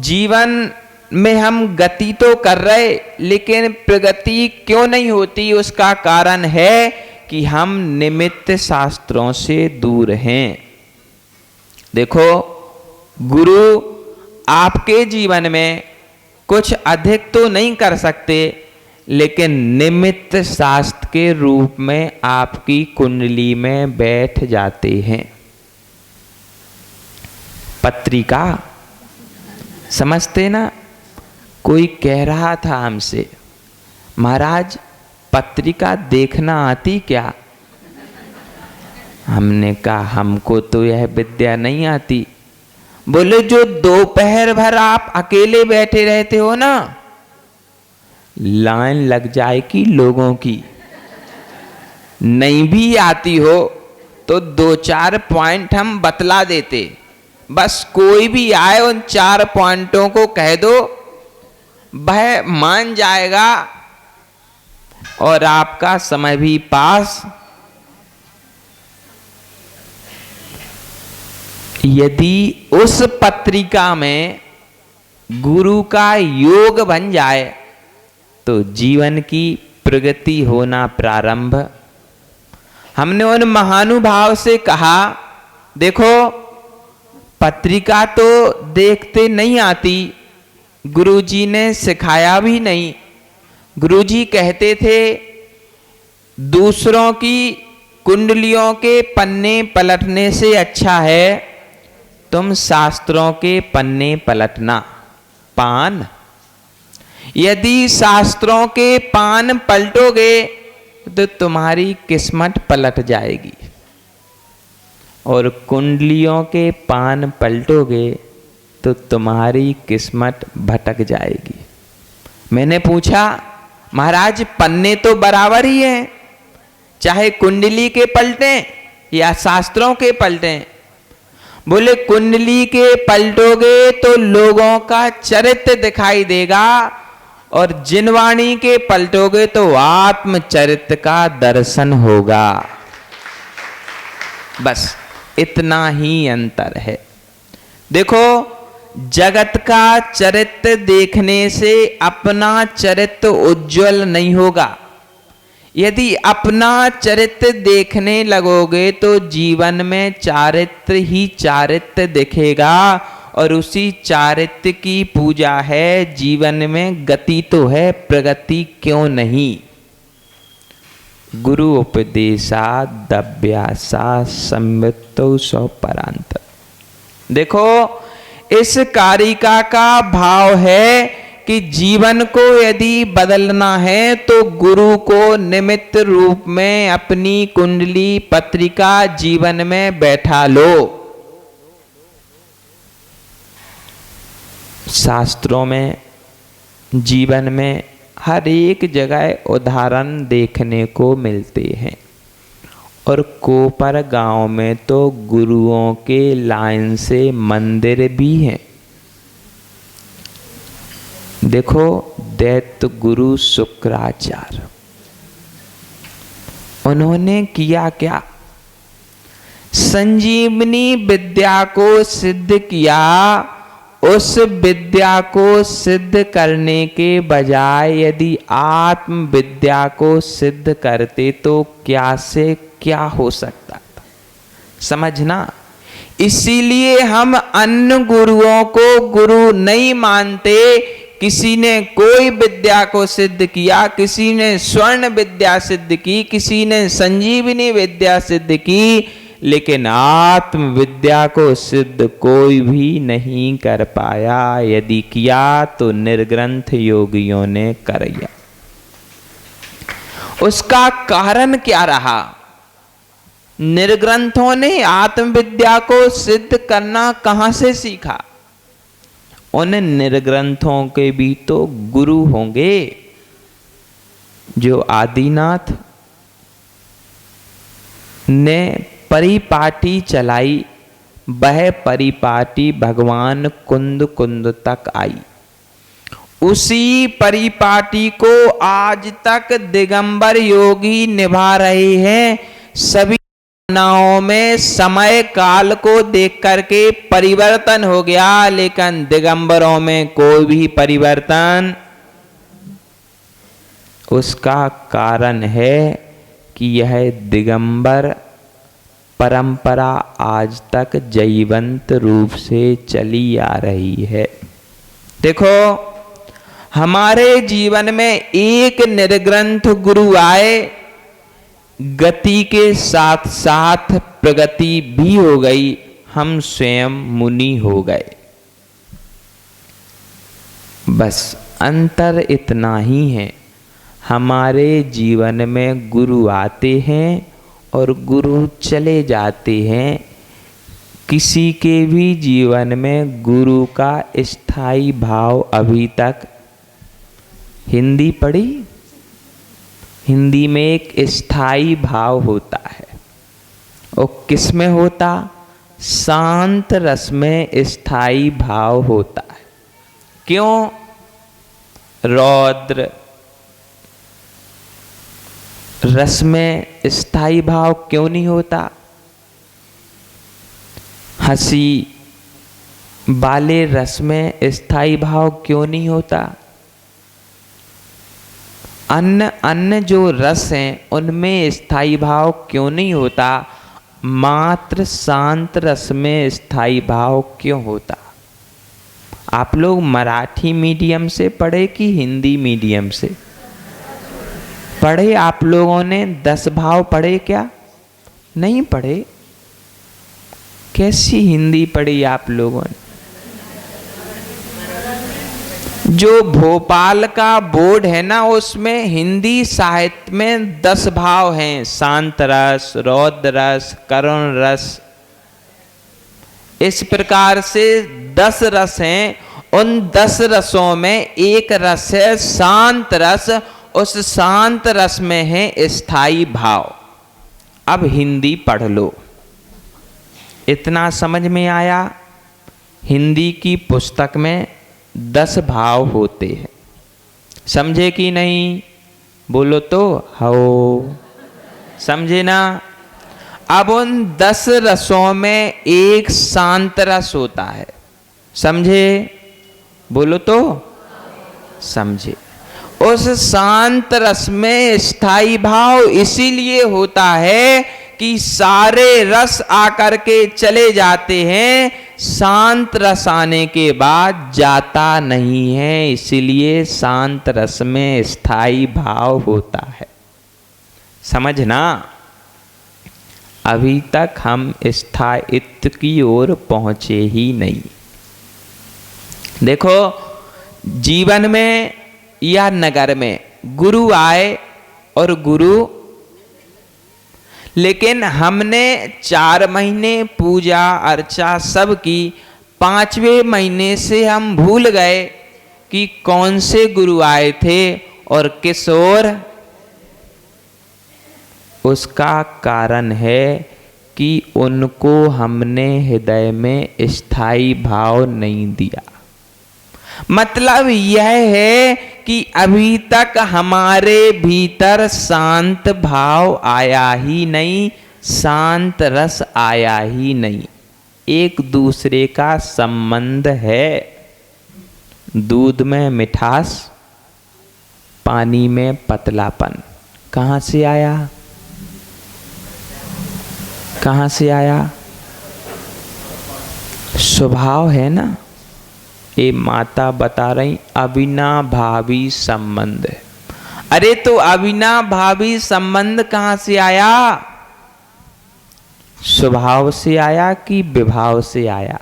Speaker 2: जीवन में हम गति तो कर रहे, लेकिन प्रगति क्यों नहीं होती, उसका कारण है कि हम निमित्त शास्त्रों से दूर हैं। देखो, गुरु आपके जीवन में कुछ अधिक तो नहीं कर सकते, लेकिन निमित्त शास्त्र के रूप में आपकी कुंडली में बैठ जाते हैं। पत्रिका समझते ना? कोई कह रहा था हमसे, महाराज पत्रिका देखना आती क्या? हमने कहा हमको तो यह विद्या नहीं आती। बोले जो दोपहर भर आप अकेले बैठे रहते हो ना, लाइन लग जाएगी लोगों की। नहीं भी आती हो तो 2-4 पॉइंट हम बतला देते, बस कोई भी आए उन 4 पॉइंटों को कह दो, वह मान जाएगा और आपका समय भी पास। यदि उस पत्रिका में गुरु का योग बन जाए तो जीवन की प्रगति होना प्रारंभ। हमने उन महानुभाव से कहा, देखो पत्रिका तो देखते नहीं आती, गुरुजी ने सिखाया भी नहीं। गुरुजी कहते थे दूसरों की कुंडलियों के पन्ने पलटने से अच्छा है तुम शास्त्रों के पन्ने पलटना। पान, यदि शास्त्रों के पान पलटोगे तो तुम्हारी किस्मत पलट जाएगी, और कुंडलियों के पान पलटोगे तो तुम्हारी किस्मत भटक जाएगी। मैंने पूछा महाराज पन्ने तो बराबर ही हैं, चाहे कुंडली के पलटें या शास्त्रों के पलटें। बोले कुंडली के पलटोगे तो लोगों का चरित्र दिखाई देगा, और जिनवाणी के पलटोगे तो आत्मचरित्र का दर्शन होगा। बस इतना ही अंतर है। देखो जगत का चरित्र देखने से अपना चरित्र उज्जवल नहीं होगा। यदि अपना चरित्र देखने लगोगे तो जीवन में चारित्र ही चारित्र दिखेगा, और उसी चारित्र की पूजा है। जीवन में गति तो है, प्रगति क्यों नहीं। गुरु उपदेशा दभ्यासा संवित्तो सौ परांतर। देखो इस कारिका का भाव है कि जीवन को यदि बदलना है तो गुरु को निमित्त रूप में अपनी कुंडली पत्रिका जीवन में बैठा लो। शास्त्रों में, जीवन में हर एक जगह उदाहरण देखने को मिलते हैं, और कोपर गांव में तो गुरुओं के लाइन से मंदिर भी हैं। देखो दैत्य गुरु शुक्राचार्य, उन्होंने किया क्या? संजीवनी विद्या को सिद्ध किया। उस विद्या को सिद्ध करने के बजाय यदि आत्म विद्या को सिद्ध करते तो क्या से क्या हो सकता था, समझना। इसीलिए हम अन्य गुरुओं को गुरु नहीं मानते। किसी ने कोई विद्या को सिद्ध किया, किसी ने स्वर्ण विद्या सिद्ध की, किसी ने संजीवनी विद्या सिद्ध की, लेकिन आत्म विद्या को सिद्ध कोई भी नहीं कर पाया। यदि किया तो निर्ग्रंथ योगियों ने किया। उसका कारण क्या रहा? निर्ग्रंथों ने आत्मविद्या को सिद्ध करना कहां से सीखा? उन निर्ग्रंथों के भी तो गुरु होंगे। जो आदिनाथ ने परिपाटी चलाई, वह परिपाटी भगवान कुंद कुंद तक आई। उसी परिपाटी को आज तक दिगंबर योगी निभा रहे हैं। सभी नाओं में समय काल को देख करके परिवर्तन हो गया, लेकिन दिगंबरों में कोई भी परिवर्तन। उसका कारण है कि यह दिगंबर परंपरा आज तक जीवंत रूप से चली आ रही है। देखो हमारे जीवन में एक निर्ग्रंथ गुरु आए, गति के साथ साथ प्रगति भी हो गई, हम स्वयं मुनि हो गए। बस अंतर इतना ही है। हमारे जीवन में गुरु आते हैं और गुरु चले जाते हैं। किसी के भी जीवन में गुरु का स्थायी भाव अभी तक, हिंदी पढ़ी? हिंदी में एक स्थायी भाव होता है, और किस में होता? शांत रस में स्थायी भाव होता है। क्यों? रौद्र रस में स्थायी भाव क्यों नहीं होता? हंसी वाले रस में स्थायी भाव क्यों नहीं होता? अन्य जो रस हैं उनमें स्थायी भाव क्यों नहीं होता? मात्र शांत रस में स्थायी भाव क्यों होता? आप लोग मराठी मीडियम से पढ़े कि हिंदी मीडियम से पढ़े? आप लोगों ने 10 भाव पढ़े क्या? नहीं पढ़े। कैसी हिंदी पढ़ी आप लोगों ने? जो भोपाल का बोर्ड है ना, उसमें हिंदी साहित्य में 10 भाव हैं। शांत रस, रौद्र रस, करुण रस, इस प्रकार से 10 रस हैं। उन 10 रसों में एक रस है शांत रस। उस शांत रस में है स्थायी भाव। अब हिंदी पढ़ लो। इतना समझ में आया? हिंदी की पुस्तक में 10 भाव होते हैं। समझे कि नहीं? बोलो तो हो। समझे ना? अब उन 10 रसों में एक शांत रस होता है। समझे? बोलो तो समझे। उस शांत रस में स्थायी भाव इसीलिए होता है कि सारे रस आकर के चले जाते हैं, शांत रस आने के बाद जाता नहीं है। इसीलिए शांत रस में स्थायी भाव होता है। समझना? अभी तक हम स्थायित्व की ओर पहुंचे ही नहीं। देखो, जीवन में या नगर में गुरु आए और गुरु, लेकिन हमने 4 महीने पूजा अर्चा सब की। 5वें महीने से हम भूल गए कि कौन से गुरु आए थे और किस ओर। उसका कारण है कि उनको हमने हृदय में स्थायी भाव नहीं दिया। मतलब यह है कि अभी तक हमारे भीतर शांत भाव आया ही नहीं, शांत रस आया ही नहीं। एक दूसरे का संबंध है। दूध में मिठास, पानी में पतलापन। कहाँ से आया? कहाँ से आया? स्वभाव है ना। ये माता बता रही अविनाभावी संबंध है। अरे तो अविनाभावी संबंध कहाँ से आया? स्वभाव से आया कि विभाव से आया?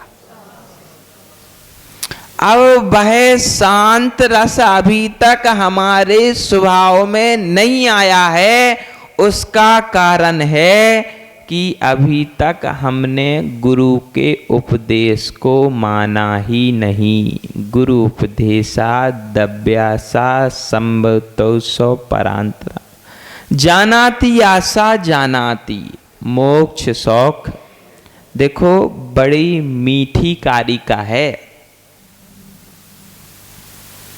Speaker 2: अब वह शांत रस अभी तक हमारे स्वभाव में नहीं आया है। उसका कारण है कि अभी तक हमने गुरु के उपदेश को माना ही नहीं। गुरु उपदेशा दव्यासा संभतो सो परांतरा, जानाति आशा जानाति मोक्ष शौक। देखो, बड़ी मीठी कारिका है।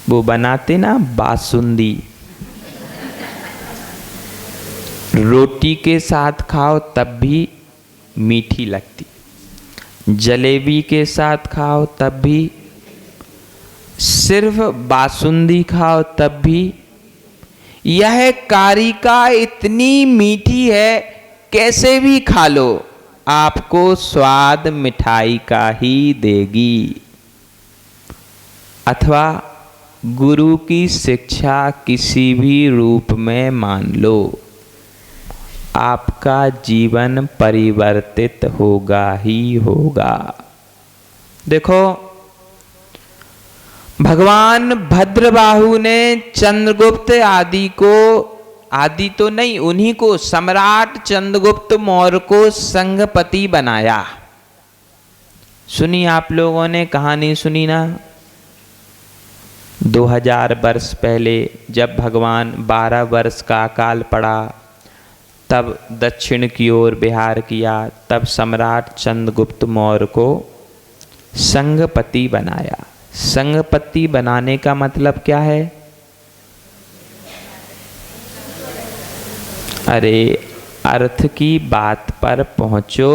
Speaker 2: वो बनाते ना बासुंदी, रोटी के साथ खाओ तब भी मीठी लगती, जलेबी के साथ खाओ तब भी, सिर्फ बासुंदी खाओ तब भी। यह कारिका इतनी मीठी है, कैसे भी खा लो आपको स्वाद मिठाई का ही देगी। अथवा गुरु की शिक्षा किसी भी रूप में मान लो, आपका जीवन परिवर्तित होगा ही होगा। देखो, भगवान भद्रबाहु ने चंद्रगुप्त आदि को, आदि तो नहीं, उन्हीं को, सम्राट चंद्रगुप्त मौर्य को संघपति बनाया। सुनी आप लोगों ने कहानी? सुनी ना? 2000 वर्ष पहले जब भगवान 12 वर्ष का अकाल पड़ा, तब दक्षिण की ओर विहार किया, तब सम्राट चंद्रगुप्त मौर्य को संघपति बनाया। संघपति बनाने का मतलब क्या है? अरे अर्थ की बात पर पहुंचो,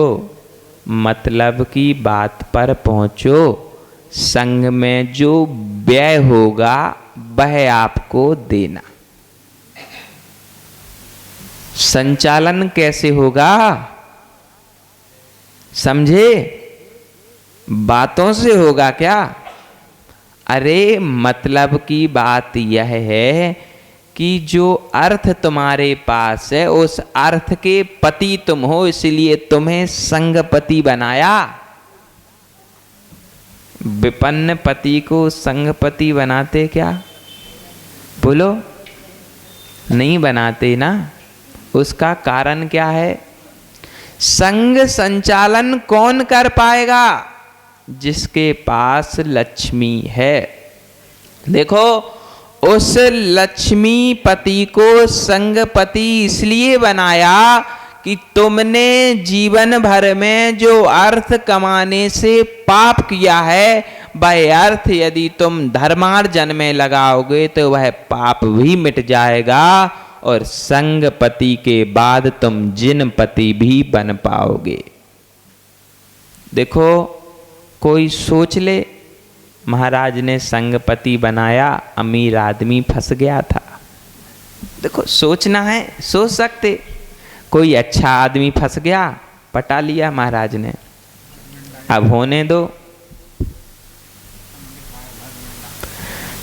Speaker 2: मतलब की बात पर पहुंचो। संघ में जो व्यय होगा वह आपको देना। संचालन कैसे होगा? समझे? बातों से होगा क्या? अरे मतलब की बात यह है कि जो अर्थ तुम्हारे पास है उस अर्थ के पति तुम हो, इसलिए तुम्हें संगपति बनाया। विपन्न पति को संगपति बनाते क्या? बोलो, नहीं बनाते ना। उसका कारण क्या है? संग संचालन कौन कर पाएगा? जिसके पास लक्ष्मी है। देखो, उस लक्ष्मीपति को संगपति इसलिए बनाया कि तुमने जीवन भर में जो अर्थ कमाने से पाप किया है, वह अर्थ यदि तुम धर्मार्जन में लगाओगे तो वह पाप भी मिट जाएगा और संगपति के बाद तुम जिनपति भी बन पाओगे। देखो, कोई सोच ले, महाराज ने संगपति बनाया, अमीर आदमी फंस गया था। देखो, सोचना है, सोच सकते। कोई अच्छा आदमी फंस गया, पटा लिया महाराज ने, अब होने दो।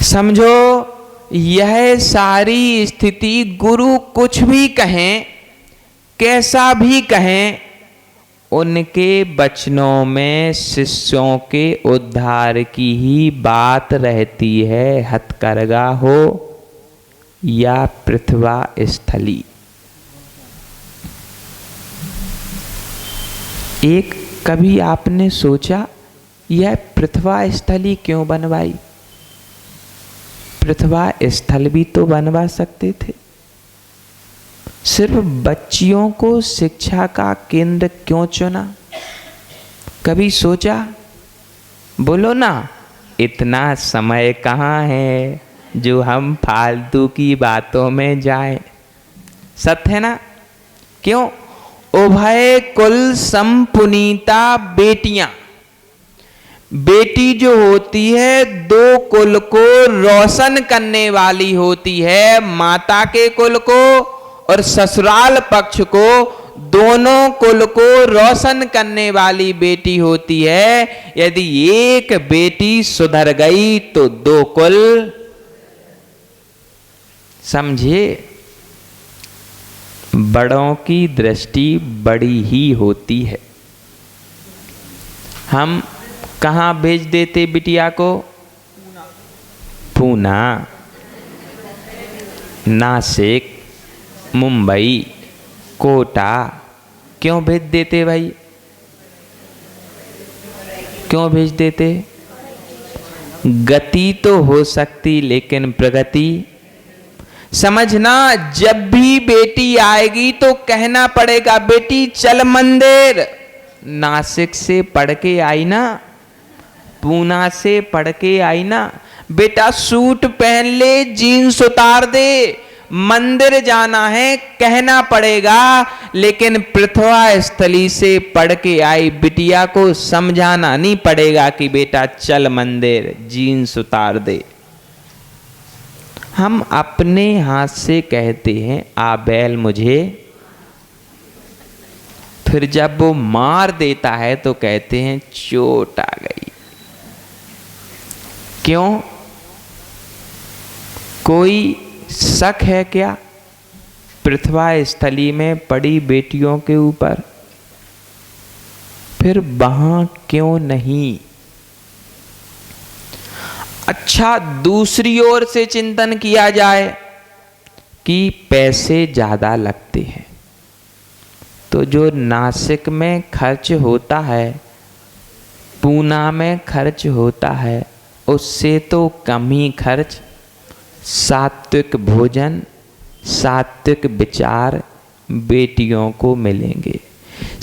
Speaker 2: समझो, यह सारी स्थिति गुरु कुछ भी कहें, कैसा भी कहें, उनके वचनों में शिष्यों के उद्धार की ही बात रहती है, हथकरघा हो या पृथ्वा स्थली। एक कभी आपने सोचा यह पृथ्वा स्थली क्यों बनवाई? पृथ्वा स्थल भी तो बनवा सकते थे। सिर्फ बच्चियों को शिक्षा का केंद्र क्यों चुना? कभी सोचा? बोलो ना, इतना समय कहाँ है जो हम फालतू की बातों में जाएं। सत्य है ना? क्यों? उभय कुल संपुनीता बेटियां, बेटी जो होती है दो कुल को रोशन करने वाली होती है, माता के कुल को और ससुराल पक्ष को, दोनों कुल को रोशन करने वाली बेटी होती है। यदि एक बेटी सुधर गई तो दो कुल। समझे? बड़ों की दृष्टि बड़ी ही होती है। हम कहाँ भेज देते बिटिया को? पूना, नासिक, मुंबई, कोटा। क्यों भेज देते भाई? क्यों भेज देते? गति तो हो सकती लेकिन प्रगति। समझना, जब भी बेटी आएगी तो कहना पड़ेगा बेटी चल मंदिर। नासिक से पढ़ के आई ना, पूना से पढ़ के आई ना, बेटा सूट पहन ले, जीन्स उतार दे, मंदिर जाना है कहना पड़ेगा। लेकिन पृथ्वा स्थली से पढ़ के आई बिटिया को समझाना नहीं पड़ेगा कि बेटा चल मंदिर, जीन्स उतार दे। हम अपने हाथ से कहते हैं आ बैल मुझे, फिर जब वो मार देता है तो कहते हैं चोट आ गई। क्यों? कोई शक है क्या पृथ्वा स्थली में पड़ी बेटियों के ऊपर? फिर वहां क्यों नहीं? अच्छा, दूसरी ओर से चिंतन किया जाए कि पैसे ज्यादा लगते हैं, तो जो नासिक में खर्च होता है, पूना में खर्च होता है, उससे तो कम ही खर्च सात्विक भोजन, सात्विक विचार बेटियों को मिलेंगे।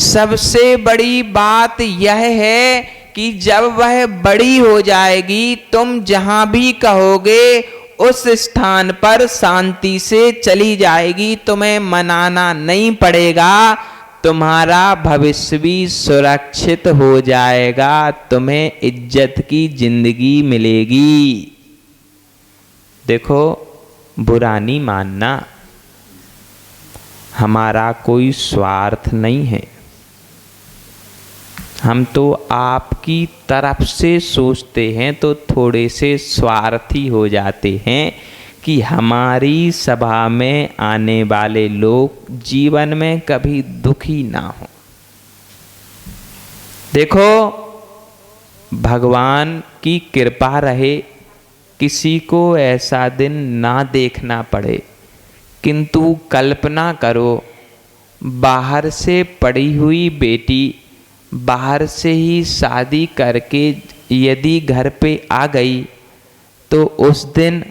Speaker 2: सबसे बड़ी बात यह है कि जब वह बड़ी हो जाएगी, तुम जहां भी कहोगे उस स्थान पर शांति से चली जाएगी, तुम्हें मनाना नहीं पड़ेगा, तुम्हारा भविष्य भी सुरक्षित हो जाएगा, तुम्हें इज्जत की जिंदगी मिलेगी। देखो, बुरा नहीं मानना, हमारा कोई स्वार्थ नहीं है। हम तो आपकी तरफ से सोचते हैं तो थोड़े से स्वार्थी हो जाते हैं कि हमारी सभा में आने वाले लोग जीवन में कभी दुखी ना हो। देखो, भगवान की कृपा रहे, किसी को ऐसा दिन ना देखना पड़े, किंतु कल्पना करो बाहर से पड़ी हुई बेटी बाहर से ही शादी करके यदि घर पे आ गई तो उस दिन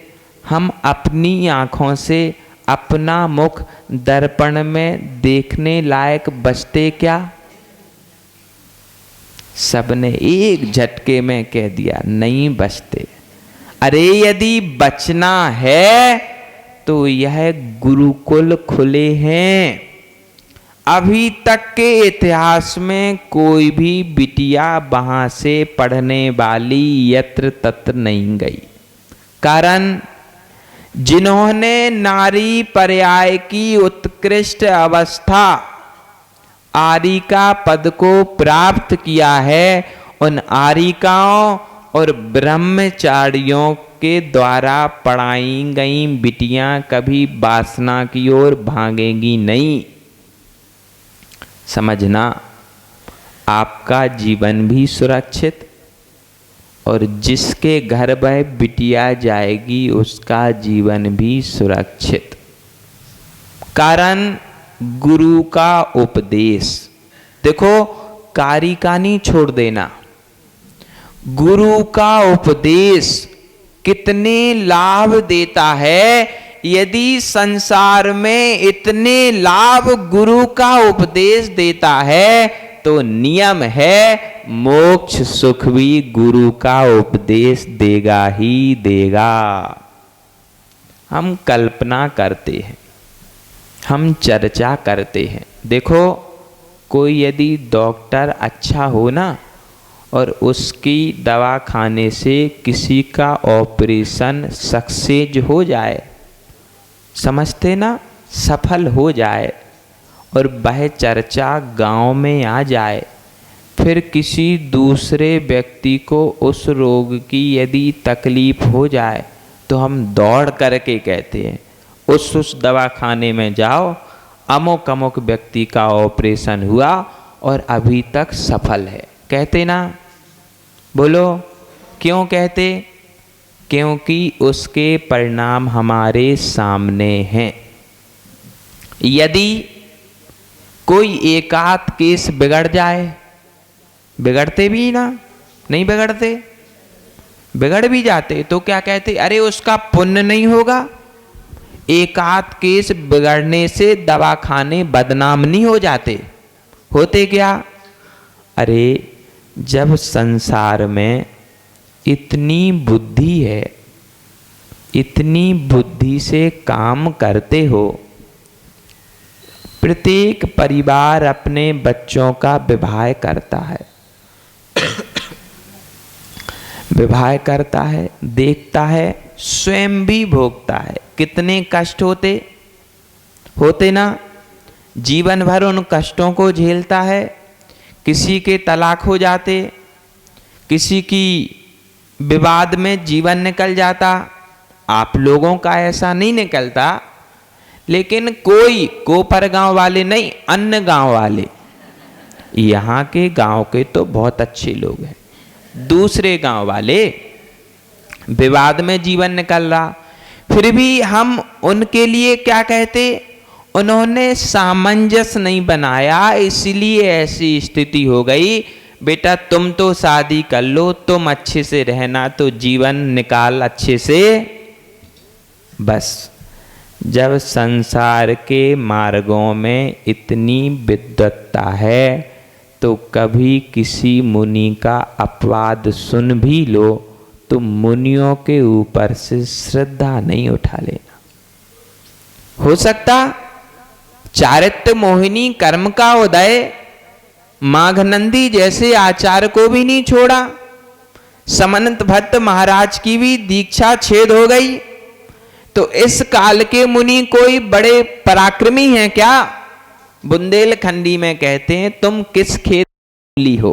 Speaker 2: हम अपनी आँखों से अपना मुख दर्पण में देखने लायक बचते क्या? सबने एक झटके में कह दिया नहीं बचते। अरे यदि बचना है तो यह गुरुकुल खुले हैं। अभी तक के इतिहास में कोई भी बिटिया वहां से पढ़ने वाली यत्र तत्र नहीं गई। कारण जिन्होंने नारी पर्याय की उत्कृष्ट अवस्था आरिका पद को प्राप्त किया है, उन आरिकाओं और ब्रह्मचारियों के द्वारा पढ़ाई गई बिटियां कभी वासना की ओर भागेंगी नहीं। समझना, आपका जीवन भी सुरक्षित और जिसके घर वह बिटिया जाएगी उसका जीवन भी सुरक्षित। कारण गुरु का उपदेश। देखो, कारिका नहीं छोड़ देना। गुरु का उपदेश कितने लाभ देता है। यदि संसार में इतने लाभ गुरु का उपदेश देता है तो नियम है मोक्ष सुख भी गुरु का उपदेश देगा ही देगा। हम कल्पना करते हैं, हम चर्चा करते हैं। देखो, कोई यदि डॉक्टर अच्छा हो ना और उसकी दवा खाने से किसी का ऑपरेशन सक्सेस हो जाए, समझते ना, सफल हो जाए और वह चर्चा गांव में आ जाए, फिर किसी दूसरे व्यक्ति को उस रोग की यदि तकलीफ हो जाए तो हम दौड़ करके कहते हैं उस दवाखाने में जाओ, अमुक अमुक व्यक्ति का ऑपरेशन हुआ और अभी तक सफल है। कहते ना? बोलो, क्यों कहते? क्योंकि उसके परिणाम हमारे सामने हैं। यदि कोई एकाध केस बिगड़ जाए, बिगड़ते भी ना, नहीं बिगड़ते, बिगड़ भी जाते तो क्या कहते? अरे उसका पुण्य नहीं होगा। एकाध केस बिगड़ने से दवाखाने बदनाम नहीं हो जाते, होते क्या? अरे जब संसार में इतनी बुद्धि है, इतनी बुद्धि से काम करते हो, प्रत्येक परिवार अपने बच्चों का विवाह करता है, विवाह करता है, देखता है, स्वयं भी भोगता है। कितने कष्ट होते ना? जीवन भर उन कष्टों को झेलता है। किसी के तलाक हो जाते, किसी की विवाद में जीवन निकल जाता। आप लोगों का ऐसा नहीं निकलता, लेकिन कोई कोपर गांव वाले नहीं, अन्य गांव वाले, यहाँ के गांव के तो बहुत अच्छे लोग हैं, दूसरे गांव वाले विवाद में जीवन निकल रहा, फिर भी हम उनके लिए क्या कहते? उन्होंने सामंजस्य नहीं बनाया, इसलिए ऐसी स्थिति हो गई। बेटा तुम तो शादी कर लो, तुम अच्छे से रहना, तो जीवन निकाल अच्छे से। बस जब संसार के मार्गों में इतनी विद्वत्ता है तो कभी किसी मुनि का अपवाद सुन भी लो तो मुनियों के ऊपर से श्रद्धा नहीं उठा लेना। हो सकता चारित्र मोहिनी कर्म का उदय माघनंदी जैसे आचार्य को भी नहीं छोड़ा। समंत भट्ट महाराज की भी दीक्षा छेद हो गई। तो इस काल के मुनि कोई बड़े पराक्रमी हैं क्या? बुंदेलखंडी में कहते हैं तुम किस खेत ली हो,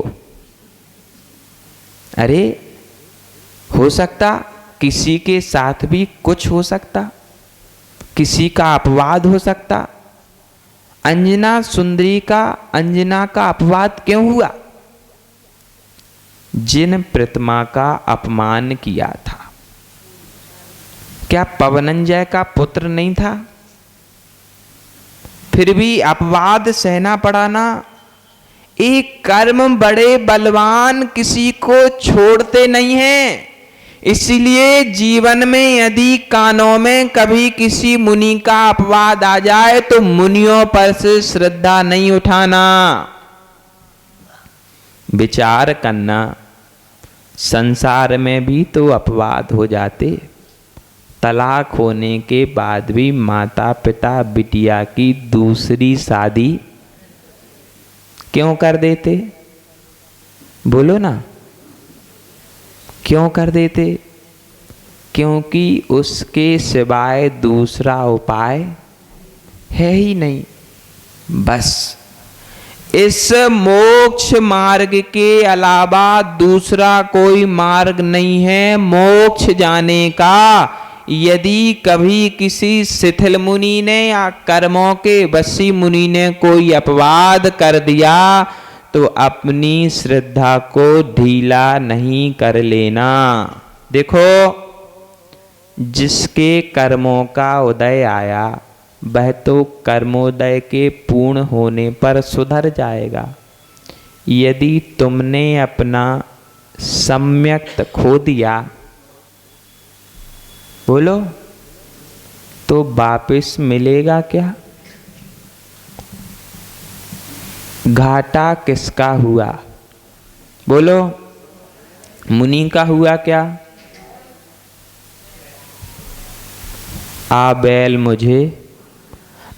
Speaker 2: अरे हो सकता किसी के साथ भी कुछ हो सकता, किसी का अपवाद हो सकता। अंजना का अपवाद क्यों हुआ? जिन प्रतिमा का अपमान किया था, क्या पवनंजय का पुत्र नहीं था? फिर भी अपवाद सहना पड़ा ना। एक कर्म बड़े बलवान किसी को छोड़ते नहीं हैं। इसलिए जीवन में यदि कानों में कभी किसी मुनि का अपवाद आ जाए तो मुनियों पर से श्रद्धा नहीं उठाना। विचार करना, संसार में भी तो अपवाद हो जाते। तलाक होने के बाद भी माता पिता बिटिया की दूसरी शादी क्यों कर देते? बोलो ना, क्यों कर देते? क्योंकि उसके सिवाय दूसरा उपाय है ही नहीं। बस इस मोक्ष मार्ग के अलावा दूसरा कोई मार्ग नहीं है मोक्ष जाने का। यदि कभी किसी शिथिल मुनि ने या कर्मों के वशी मुनि ने कोई अपवाद कर दिया तो अपनी श्रद्धा को ढीला नहीं कर लेना। देखो, जिसके कर्मों का उदय आया वह तो कर्मोदय के पूर्ण होने पर सुधर जाएगा। यदि तुमने अपना सम्यक्त खो दिया, बोलो, तो वापस मिलेगा क्या? घाटा किसका हुआ? बोलो, मुनि का हुआ क्या? आ बैल मुझे।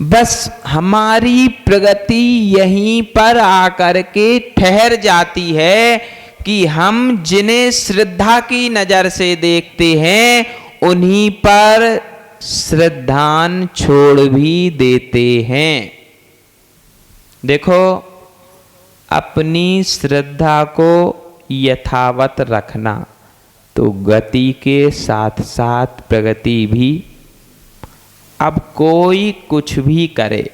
Speaker 2: बस हमारी प्रगति यहीं पर आकर के ठहर जाती है कि हम जिन्हें श्रद्धा की नजर से देखते हैं उन्हीं पर श्रद्धान छोड़ भी देते हैं। देखो, अपनी श्रद्धा को यथावत रखना तो गति के साथ साथ प्रगति भी। अब कोई कुछ भी करे,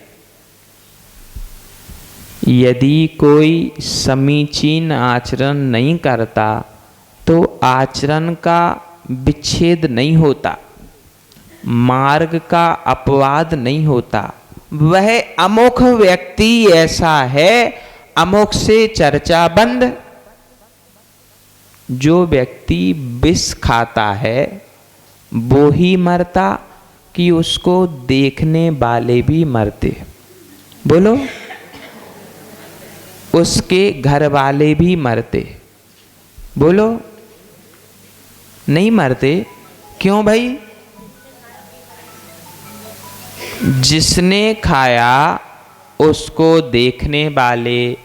Speaker 2: यदि कोई समीचीन आचरण नहीं करता तो आचरण का विच्छेद नहीं होता, मार्ग का अपवाद नहीं होता। वह अमुख व्यक्ति ऐसा है, अमुख से चर्चा बंद। जो व्यक्ति विष खाता है वो ही मरता कि उसको देखने वाले भी मरते? बोलो, उसके घर वाले भी मरते? बोलो, नहीं मरते। क्यों भाई? जिसने खाया उसको देखने वाले,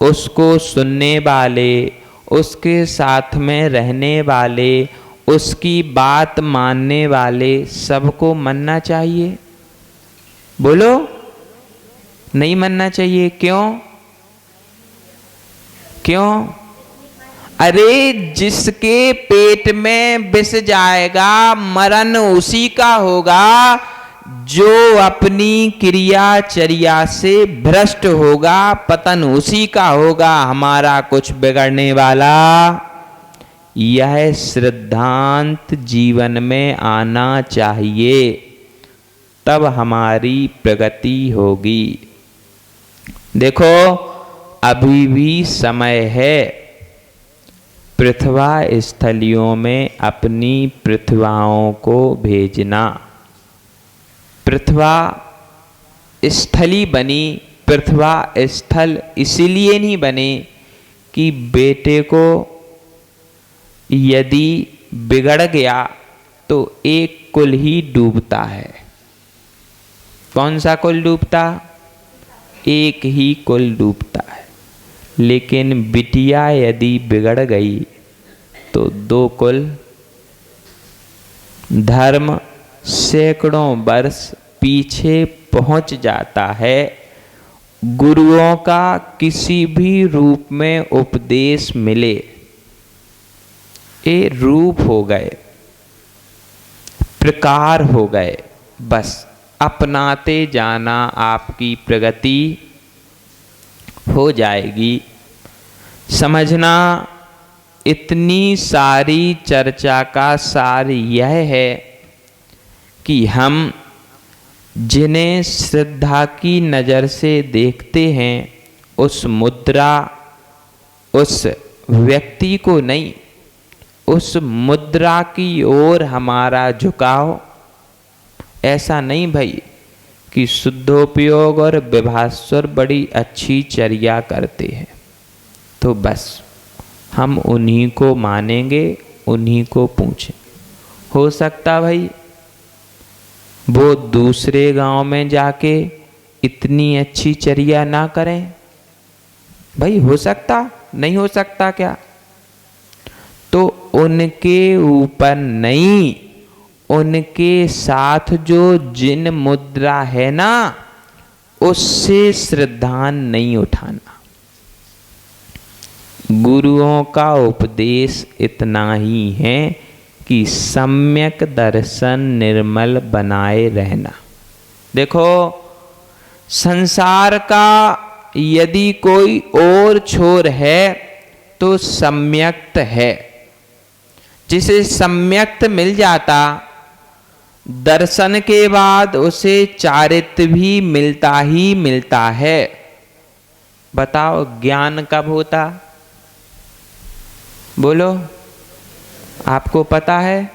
Speaker 2: उसको सुनने वाले, उसके साथ में रहने वाले, उसकी बात मानने वाले सबको मानना चाहिए। बोलो, नहीं मानना चाहिए। क्यों? क्यों? अरे जिसके पेट में विष जाएगा मरण उसी का होगा। जो अपनी क्रियाचर्या से भ्रष्ट होगा पतन उसी का होगा, हमारा कुछ बिगड़ने वाला। यह श्रद्धांत जीवन में आना चाहिए, तब हमारी प्रगति होगी। देखो, अभी भी समय है। पृथ्वा स्थलियों में अपनी पृथ्वाओं को भेजना। पृथ्वा स्थली बनी, पृथ्वा स्थल इसलिए नहीं बने कि बेटे को यदि बिगड़ गया तो एक कुल ही डूबता है। कौन सा कुल डूबता? एक ही कुल डूबता है। लेकिन बिटिया यदि बिगड़ गई तो दो कुल, धर्म सैकड़ों वर्ष पीछे पहुंच जाता है। गुरुओं का किसी भी रूप में उपदेश मिले, ये रूप हो गए, प्रकार हो गए। बस अपनाते जाना, आपकी प्रगति हो जाएगी। समझना, इतनी सारी चर्चा का सार यह है कि हम जिन्हें श्रद्धा की नज़र से देखते हैं, उस मुद्रा, उस व्यक्ति को नहीं, उस मुद्रा की ओर हमारा झुकाव। ऐसा नहीं भाई कि शुद्धोपयोग और विभास्वर बड़ी अच्छी चर्या करते हैं तो बस हम उन्हीं को मानेंगे, उन्हीं को पूछें। हो सकता भाई वो दूसरे गांव में जाके इतनी अच्छी चर्या ना करें? भाई हो सकता, नहीं हो सकता क्या? तो उनके ऊपर नहीं, उनके साथ जो जिन मुद्रा है ना, उससे श्रद्धा नहीं उठाना। गुरुओं का उपदेश इतना ही है कि सम्यक दर्शन निर्मल बनाए रहना। देखो, संसार का यदि कोई और छोर है तो सम्यक्त है। जिसे सम्यक्त मिल जाता, दर्शन के बाद उसे चारित्र भी मिलता ही मिलता है। बताओ ज्ञान कब होता? बोलो, आपको पता है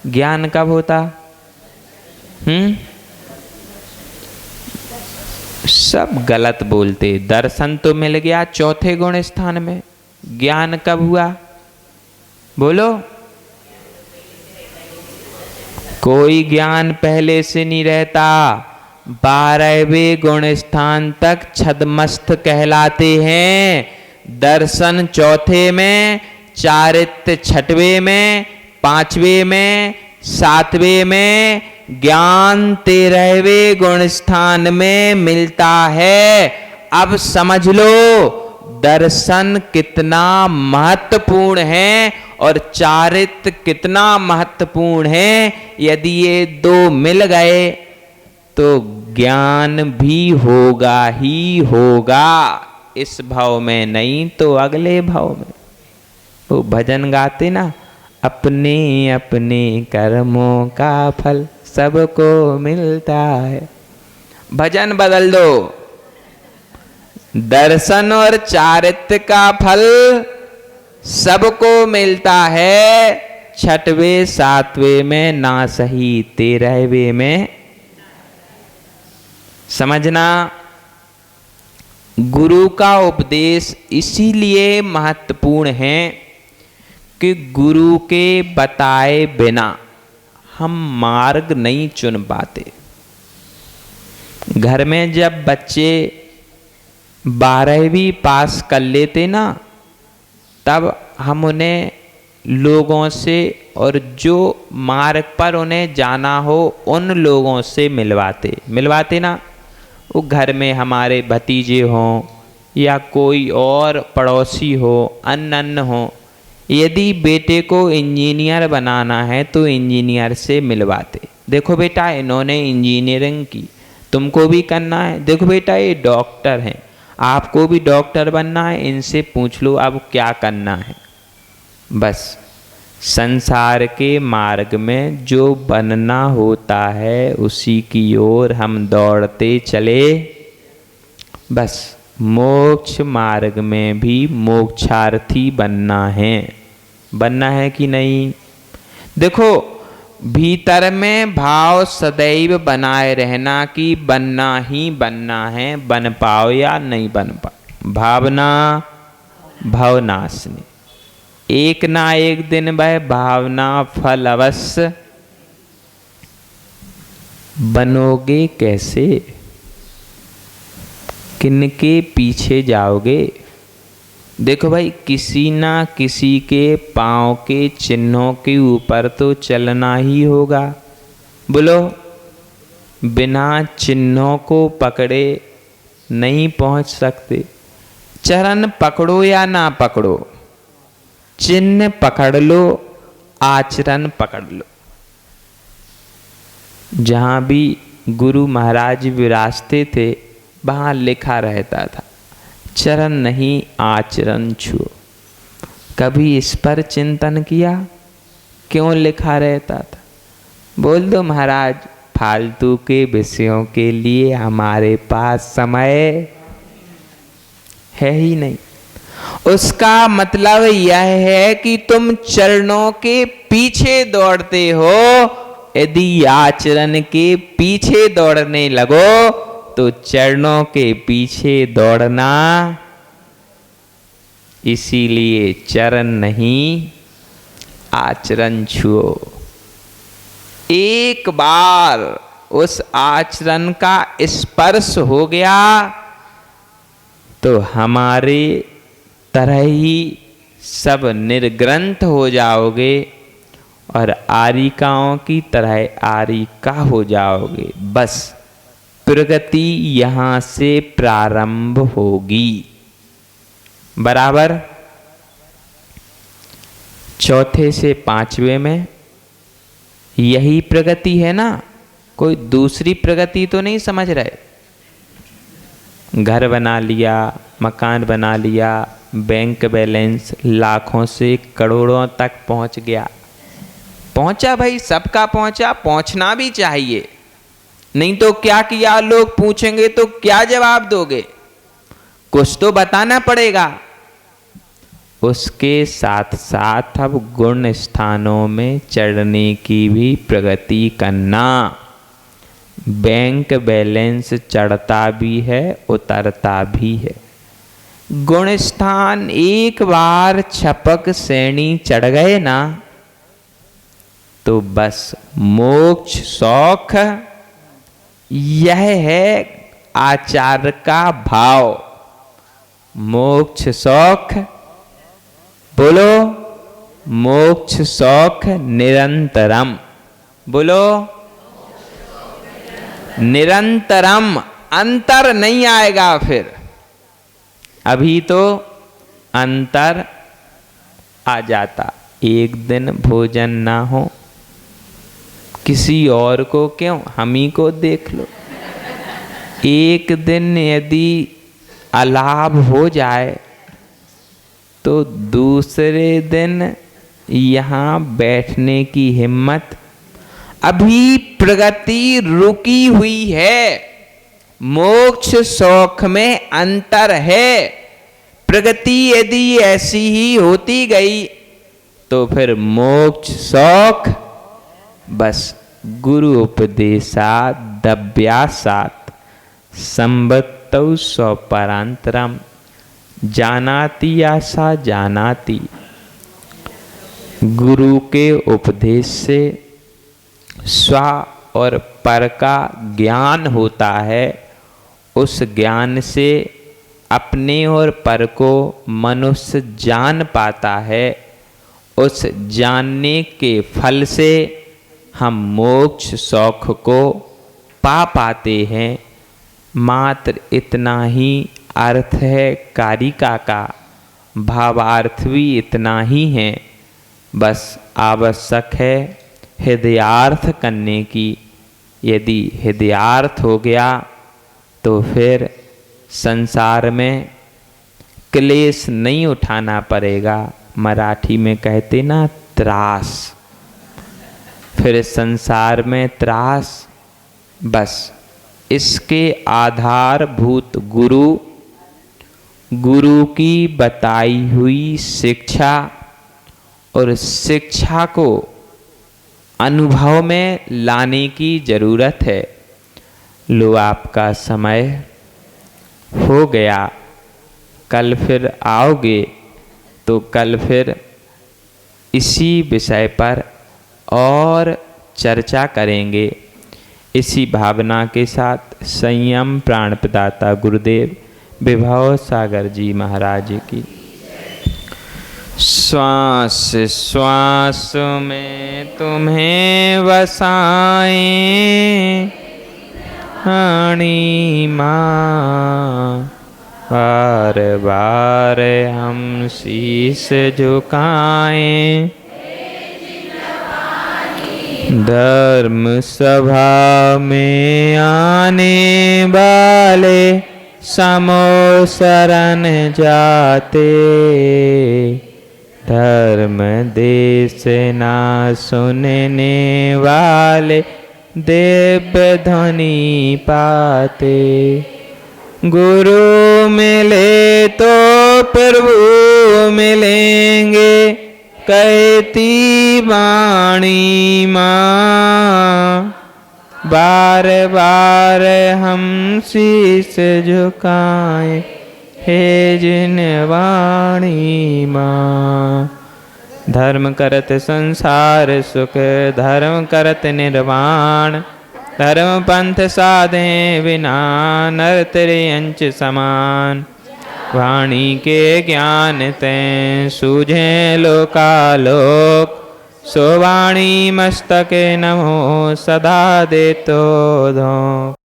Speaker 2: ज्ञान कब होता? सब गलत बोलते। दर्शन तो मिल गया चौथे गुण स्थान में, ज्ञान कब हुआ? बोलो, कोई ज्ञान पहले से नहीं रहता। 12वें गुण स्थान तक छदमस्त कहलाते हैं। दर्शन चौथे में, चारित्र छठवें में, 5वें में, 7वें में, ज्ञान 13वें गुण स्थान में मिलता है। अब समझ लो दर्शन कितना महत्वपूर्ण है और चारित्र कितना महत्वपूर्ण है। यदि ये दो मिल गए तो ज्ञान भी होगा ही होगा। इस भाव में नहीं तो अगले भाव में। वो भजन गाते ना, अपने अपने कर्मों का फल सबको मिलता है। भजन बदल दो, दर्शन और चारित्र का फल सबको मिलता है। 6वें 7वें में ना सही, 13वें में। समझना, गुरु का उपदेश इसीलिए महत्वपूर्ण है कि गुरु के बताए बिना हम मार्ग नहीं चुन पाते। घर में जब बच्चे 12वीं पास कर लेते ना, तब हम उन्हें लोगों से और जो मार्ग पर उन्हें जाना हो उन लोगों से मिलवाते ना। वो घर में हमारे भतीजे हों या कोई और पड़ोसी हो, अन्न हो। यदि बेटे को इंजीनियर बनाना है तो इंजीनियर से मिलवाते। देखो बेटा, इन्होंने इंजीनियरिंग की, तुमको भी करना है। देखो बेटा, ये डॉक्टर हैं, आपको भी डॉक्टर बनना है, इनसे पूछ लो अब क्या करना है। बस संसार के मार्ग में जो बनना होता है उसी की ओर हम दौड़ते चले। बस मोक्ष मार्ग में भी मोक्षार्थी बनना है कि नहीं? देखो, भीतर में भाव सदैव बनाए रहना कि बनना ही बनना है, बन पाओ या नहीं बन पाओ। भावना भवनाशिनी, एक ना एक दिन वह भावना फल अवश्य। बनोगे कैसे? किनके पीछे जाओगे? देखो भाई, किसी ना किसी के पांव के चिन्हों के ऊपर तो चलना ही होगा। बोलो, बिना चिन्हों को पकड़े नहीं पहुंच सकते। चरण पकड़ो या ना पकड़ो, चिन्ह पकड़ लो, आचरण पकड़ लो। जहां भी गुरु महाराज विराजते थे वहां लिखा रहता था, चरण नहीं आचरण छुओ। कभी इस पर चिंतन किया, क्यों लिखा रहता था? बोल दो महाराज, फालतू के विषयों के लिए हमारे पास समय है ही नहीं। उसका मतलब यह है कि तुम चरणों के पीछे दौड़ते हो। यदि आचरण के पीछे दौड़ने लगो तो चरणों के पीछे दौड़ना। इसीलिए चरण नहीं आचरण छुओ। एक बार उस आचरण का स्पर्श हो गया तो हमारे तरह ही सब निर्ग्रंथ हो जाओगे और आरिकाओं की तरह आरिका हो जाओगे। बस प्रगति यहां से प्रारंभ होगी। बराबर। चौथे से पांचवे में यही प्रगति है ना, कोई दूसरी प्रगति तो नहीं समझ रहे। घर बना लिया, मकान बना लिया, बैंक बैलेंस लाखों से करोड़ों तक पहुंच गया। पहुंचा भाई, सबका पहुंचा, पहुंचना भी चाहिए। नहीं तो क्या किया, लोग पूछेंगे तो क्या जवाब दोगे? कुछ तो बताना पड़ेगा। उसके साथ साथ अब गुण स्थानों में चढ़ने की भी प्रगति करना। बैंक बैलेंस चढ़ता भी है, उतरता भी है। गुण स्थान एक बार छपक श्रेणी चढ़ गए ना तो बस मोक्ष सौख। यह है आचार्य का भाव। मोक्ष सौख, बोलो मोक्ष सौख निरंतरम, बोलो निरंतरम। अंतर नहीं आएगा फिर। अभी तो अंतर आ जाता। एक दिन भोजन ना हो, किसी और को क्यों, हम ही को देख लो। एक दिन यदि अलाभ हो जाए तो दूसरे दिन यहाँ बैठने की हिम्मत। अभी प्रगति रुकी हुई है। मोक्ष सौख में अंतर है। प्रगति यदि ऐसी ही होती गई तो फिर मोक्ष सौख बस गुरु उपदेशात् दव्यासात् संबत्तौ स्वपरांतरम जानाति आशा जानाति। गुरु के उपदेश से स्व और पर का ज्ञान होता है। उस ज्ञान से अपने और पर को मनुष्य जान पाता है। उस जानने के फल से हम मोक्ष सौख को पा पाते हैं। मात्र इतना ही अर्थ है कारिका का, भावार्थ भी इतना ही है। बस आवश्यक है हृदयार्थ करने की। यदि हृदयार्थ हो गया तो फिर संसार में क्लेश नहीं उठाना पड़ेगा। मराठी में कहते ना त्रास। फिर संसार में त्रास बस इसके आधारभूत गुरु, गुरु की बताई हुई शिक्षा और शिक्षा को अनुभव में लाने की जरूरत है। लो आपका समय हो गया। कल फिर आओगे तो कल फिर इसी विषय पर और चर्चा करेंगे। इसी भावना के साथ संयम प्राण प्रदाता गुरुदेव विभव सागर जी महाराज की। श्वास श्वास में तुम्हें बसाएं हणी माँ, बार बार हम शीश झुकाएं। धर्म सभा में आने वाले समो शरण जाते। धर्म देश ना सुनने वाले दिव्य ध्वनि पाते। गुरु मिले तो प्रभु मिलेंगे कहती वाणी माँ। बार बार हम शीश झुकाएं हे जिन वाणी माँ। धर्म करत संसार सुख धर्म करत निर्वाण। धर्म पंथ साधे बिना नर तेरे अंश समान। वाणी के ज्ञान ते सूझे लोकालोक। सो वाणी मस्तके नमो सदा देतो धो।